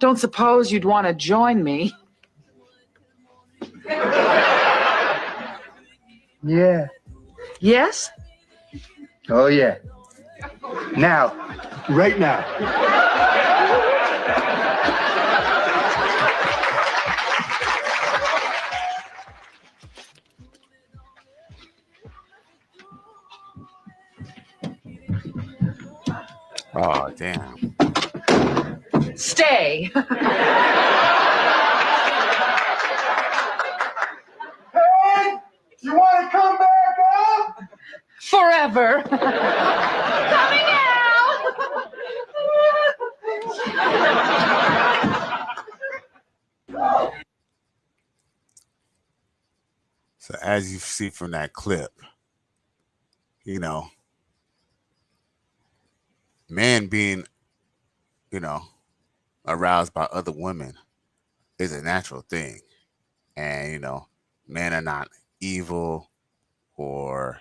don't suppose you'd want to join me. Yeah. Yes? Oh, yeah. Now. Right now. Oh damn. Stay. Hey, you want to come back up? Forever. Coming out! So as you see from that clip, you know, men being, you know, aroused by other women is a natural thing. And, you know, men are not evil or,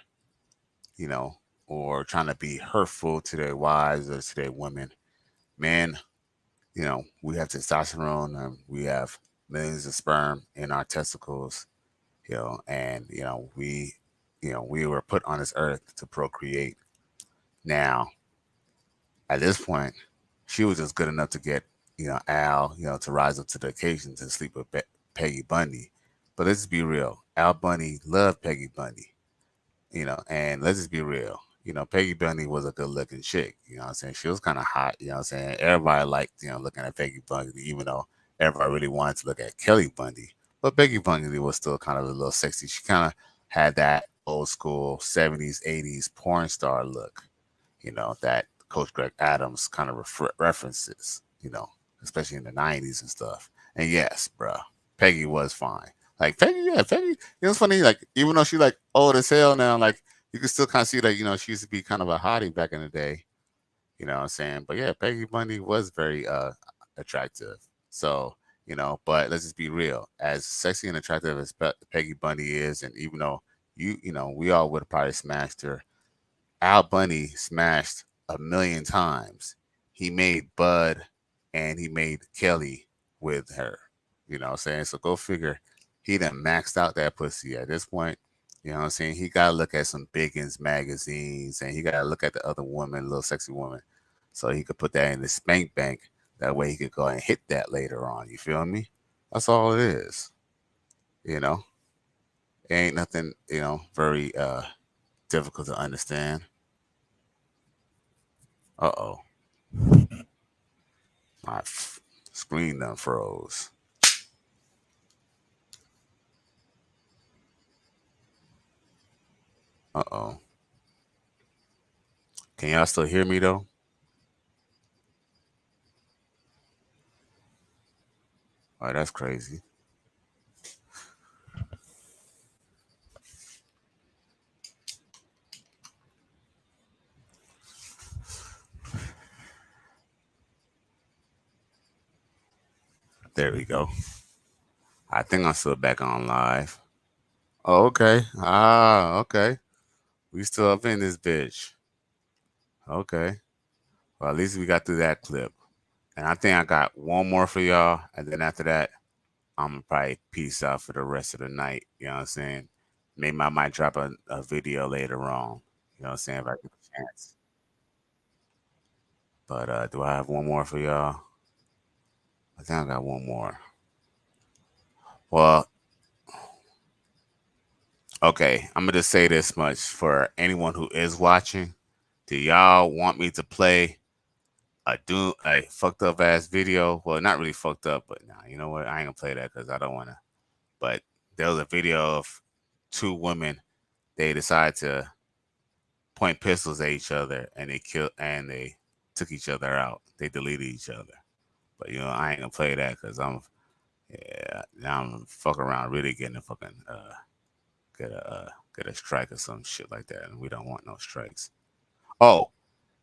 you know, or trying to be hurtful to their wives or to their women. Men, you know, we have testosterone and we have millions of sperm in our testicles, you know, and, you know, we were put on this earth to procreate. Now, at this point, she was just good enough to get, you know, Al, you know, to rise up to the occasion to sleep with Peggy Bundy. But let's just be real. Al Bundy loved Peggy Bundy, you know, and let's just be real. You know, Peggy Bundy was a good looking chick, you know what I'm saying? She was kind of hot, you know what I'm saying? Everybody liked, you know, looking at Peggy Bundy, even though everybody really wanted to look at Kelly Bundy. But Peggy Bundy was still kind of a little sexy. She kind of had that old school 70s, 80s porn star look, you know, that Coach Greg Adams kind of references, you know, especially in the 90s and stuff. And yes, bruh, Peggy was fine. Like Peggy, yeah, Peggy. You know, it's funny. Like even though she like old as hell now, like you can still kind of see that, you know, she used to be kind of a hottie back in the day. You know what I'm saying? But yeah, Peggy Bundy was very attractive. So, you know, but let's just be real. As sexy and attractive as Peggy Bundy is, and even though you know, we all would have probably smashed her, Al Bundy smashed a million times. He made Bud and he made Kelly with her. You know what I'm saying? So go figure. He done maxed out that pussy at this point. You know what I'm saying? He got to look at some Biggins magazines and he got to look at the other woman, little sexy woman, so he could put that in the spank bank. That way he could go and hit that later on. You feel me? That's all it is. You know? It ain't nothing, you know, very difficult to understand. Uh-oh. My screen done froze. Uh-oh. Can y'all still hear me though? Oh, that's crazy. There we go. I think I'm still back on live. Oh, okay. Ah, okay. We still up in this bitch. Okay. Well, at least we got through that clip. And I think I got one more for y'all. And then after that, I'm going to probably peace out for the rest of the night. You know what I'm saying? Maybe I might drop a video later on. You know what I'm saying? If I get a chance. But do I have one more for y'all? I think I got one more. Well, okay. I'm going to just say this much for anyone who is watching. Do y'all want me to play a fucked up ass video? Well, not really fucked up, but nah, you know what? I ain't gonna play that because I don't want to. But there was a video of two women. They decided to point pistols at each other, and they took each other out. They deleted each other. But you know, I ain't gonna play that because now I'm fuck around really getting a fucking get a strike or some shit like that, and we don't want no strikes. Oh,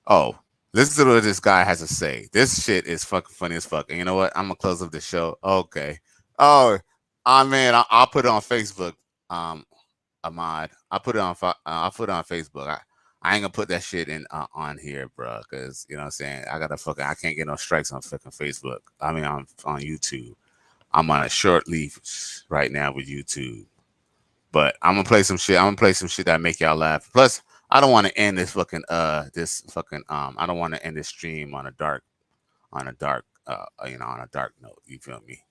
oh, listen to what this guy has to say. This shit is fucking funny as fuck. And you know what? I'm gonna close up the show. Okay. Oh, man, I'll put it on Facebook. Ahmad, I'll put it on Facebook. I ain't gonna put that shit in on here, bro, because you know what I'm saying. I can't get no strikes on fucking Facebook. I mean, on YouTube. I'm on a short leash right now with YouTube. But I'm gonna play some shit. I'm gonna play some shit that make y'all laugh. Plus, I don't want to end this fucking I don't want to end this stream on a dark on a dark note. You feel me?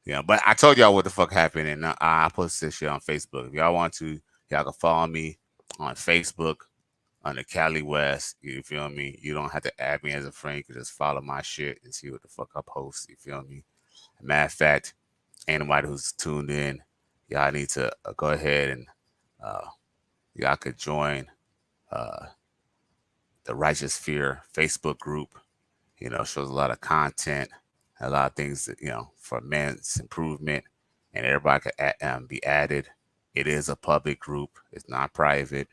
Yeah, but I told y'all what the fuck happened, and I posted this shit on Facebook. If y'all want to, y'all can follow me on Facebook under Cali West. You feel me? You don't have to add me as a friend. You can just follow my shit and see what the fuck I post. You feel me? Matter of fact, anybody who's tuned in, y'all need to go ahead and y'all could join the Righteous Fear Facebook group. You know, shows a lot of content, a lot of things that, you know, for men's improvement, and everybody could be added. It is a public group. It's not private,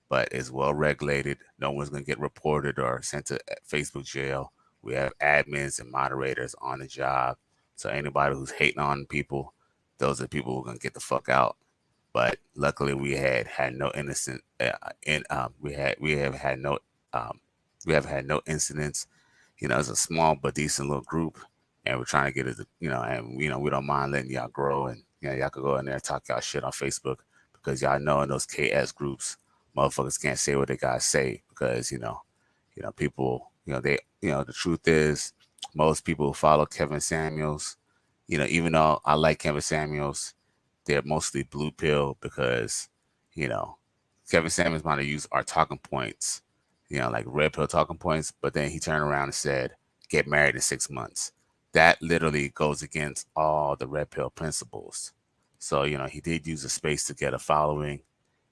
but it's well regulated. No one's going to get reported or sent to Facebook jail. We have admins and moderators on the job. So anybody who's hating on people, those are the people who are going to get the fuck out. But luckily, we had no innocent. We have had no incidents. It's a small but decent little group, and we're trying to get it. And we don't mind letting y'all grow, and y'all could go in there and talk y'all shit on Facebook, because y'all know in those KS groups, motherfuckers can't say what they gotta say, because people, they, the truth is, most people who follow Kevin Samuels, even though I like Kevin Samuels, they're mostly blue pill, because Kevin Samuels might have used our talking points, like red pill talking points, but then he turned around and said, get married in 6 months. That literally goes against all the red pill principles. So, he did use a space to get a following,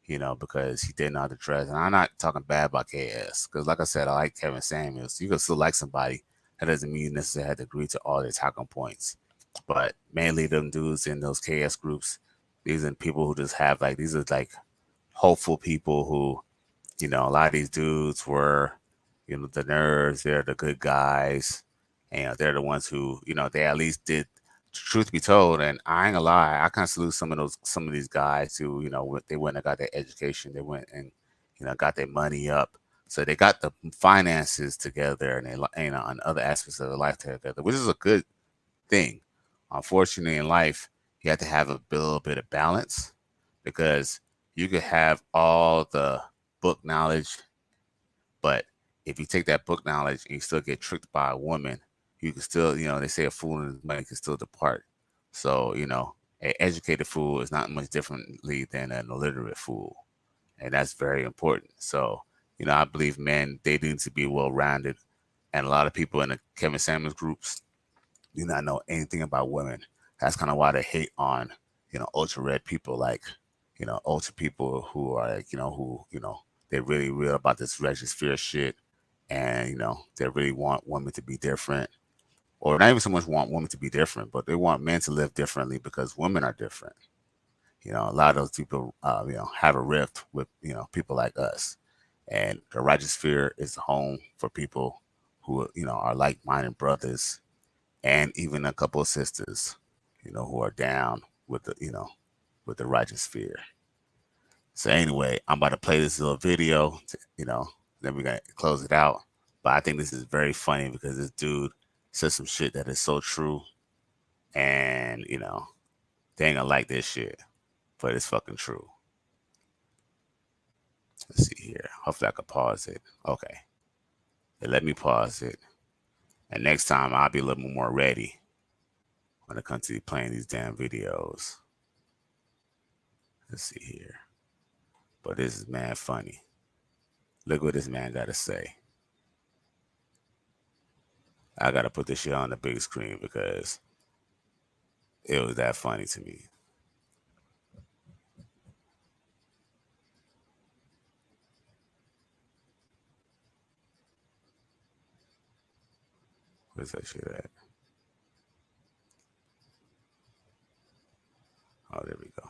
because he didn't know how to dress. And I'm not talking bad about KS, because like I said, I like Kevin Samuels. You can still like somebody. That doesn't mean you necessarily have to agree to all their talking points. But mainly them dudes in those KS groups, these are people who just have these are hopeful people who, a lot of these dudes were, the nerds, they're the good guys. And they're the ones who, they at least did, truth be told, and I ain't gonna lie, I kind of salute some of these guys who, they went and got their education, they went and, got their money up. So they got the finances together, and they, on other aspects of their life together, which is a good thing. Unfortunately, in life, you have to have a little bit of balance, because you could have all the book knowledge, but if you take that book knowledge and you still get tricked by a woman, you can still, they say a fool and his money can still depart. So, an educated fool is not much differently than an illiterate fool. And that's very important. So, I believe men, they need to be well-rounded. And a lot of people in the Kevin Samuels groups do not know anything about women. That's kind of why they hate on, ultra red people, like, ultra people who are they're really real about this register shit. And, they really want women to be different. Or not even so much want women to be different, but they want men to live differently, because women are different. A lot of those people, have a rift with, people like us. And the righteous sphere is home for people who, are like-minded brothers, and even a couple of sisters, who are down with with the righteous sphere. So anyway, I'm about to play this little video, then we're going to close it out. But I think this is very funny, because this dude says some shit that is so true. And, they ain't gonna like this shit, but it's fucking true. Let's see here. Hopefully I can pause it. Okay. Let me pause it. And next time I'll be a little more ready when it comes to playing these damn videos. Let's see here. But this is mad funny. Look what this man got to say. I got to put this shit on the big screen, because it was that funny to me. Where's that shit at? Oh, there we go.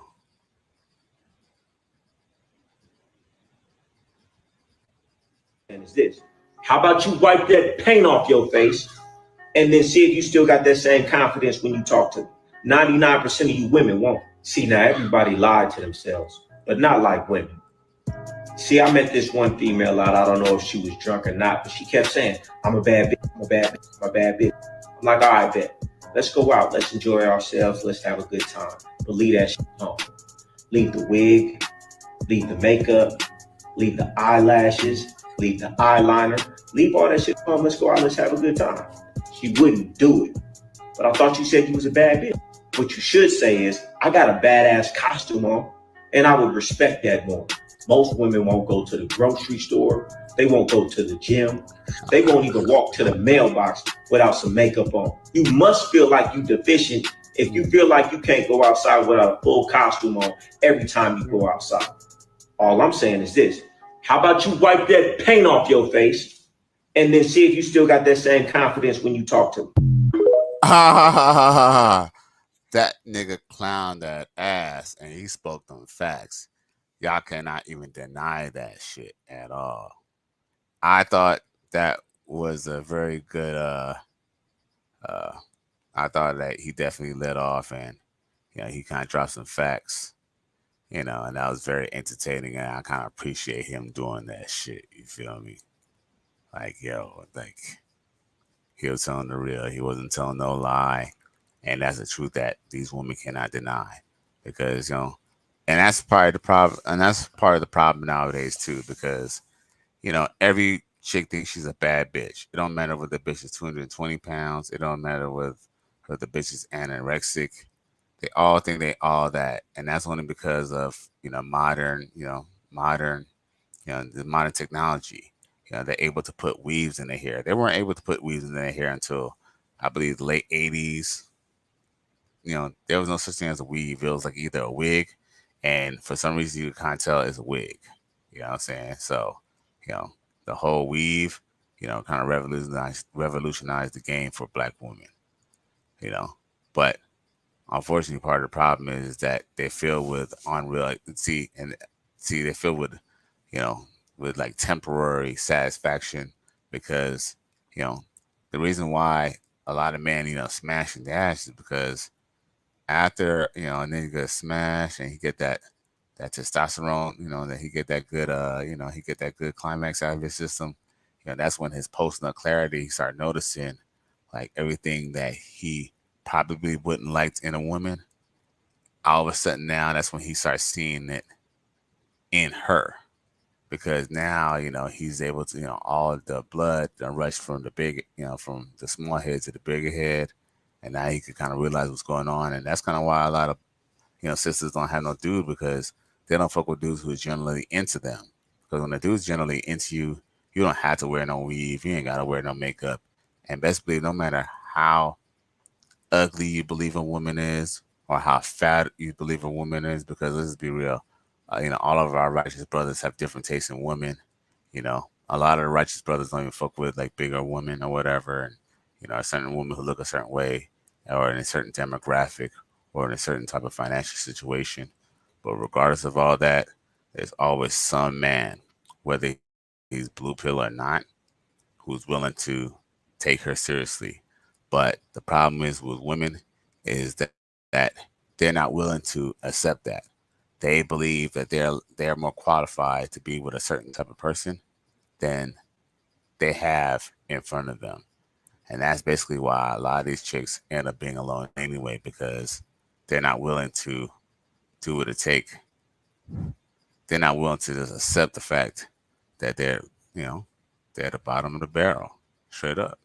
And is this: how about you wipe that paint off your face and then see if you still got that same confidence when you talk to them? 99% of you women won't. See, now everybody lied to themselves, but not like women. See, I met this one female out. I don't know if she was drunk or not, but she kept saying, I'm a bad bitch, I'm a bad bitch, I'm a bad bitch. I'm like, all right, bet. Let's go out. Let's enjoy ourselves. Let's have a good time. But leave that shit home. Leave the wig, leave the makeup, leave the eyelashes, leave the eyeliner, leave all that shit home. Let's go out. Let's have a good time. She wouldn't do it. But I thought you said you was a bad bitch. What you should say is, I got a badass costume on, and I would respect that more. Most women won't go to the grocery store. They won't go to the gym. They won't even walk to the mailbox without some makeup on. You must feel like you deficient if you feel like you can't go outside without a full costume on every time you go outside. All I'm saying is this: how about you wipe that paint off your face and then see if you still got that same confidence when you talk to them? that nigga clowned that ass and he spoke them facts. Y'all cannot even deny that shit at all. I thought that was a very good uh I thought that he definitely led off and he kind of dropped some facts, and that was very entertaining and I kind of appreciate him doing that shit. You feel me? Like, like he was telling the real. He wasn't telling no lie. And that's the truth that these women cannot deny. Because, and that's part of the problem. And that's part of the problem nowadays too, because, every chick thinks she's a bad bitch. It don't matter whether the bitch is 220 pounds. It don't matter whether the bitch is anorexic. They all think they all that. And that's only because of, modern, the modern technology. They're able to put weaves in their hair. They weren't able to put weaves in their hair until I believe the late 80s. There was no such thing as a weave. It was like either a wig, and for some reason you can't tell it's a wig. You know what I'm saying? So, the whole weave, kind of revolutionized the game for black women. But unfortunately, part of the problem is that they're filled with unreal. They're filled with, you know, with like temporary satisfaction because, you know, the reason why a lot of men, smash and dash is because after, a nigga smash and he get that testosterone, that he get that good, he get that good climax out of his system. That's when his post nut clarity, he start noticing like everything that he probably wouldn't like in a woman. All of a sudden now, that's when he starts seeing it in her because now he's able to all the blood done rush from the big from the small head to the bigger head, and now he can kind of realize what's going on, and that's kind of why a lot of sisters don't have no dude because they don't fuck with dudes who is generally into them. Because when a dude's generally into you, you don't have to wear no weave, you ain't gotta wear no makeup, and basically no matter how ugly you believe a woman is or how fat you believe a woman is, because let's be real, all of our righteous brothers have different tastes in women. A lot of the righteous brothers don't even fuck with like bigger women or whatever, and a certain woman who look a certain way or in a certain demographic or in a certain type of financial situation. But regardless of all that, there's always some man, whether he's blue pill or not, who's willing to take her seriously. But the problem is with women is that they're not willing to accept that. They believe that they're more qualified to be with a certain type of person than they have in front of them. And that's basically why a lot of these chicks end up being alone anyway, because they're not willing to do what it take. They're not willing to just accept the fact that they're at the bottom of the barrel, straight up.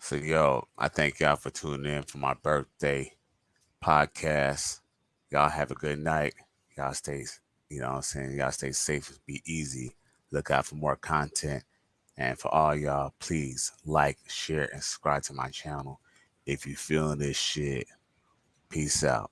So, I thank y'all for tuning in for my birthday podcast. Y'all have a good night. Y'all stay, you know what I'm saying? Y'all stay safe, be easy. Look out for more content. And for all y'all, please like, share, and subscribe to my channel. If you feeling this shit, peace out.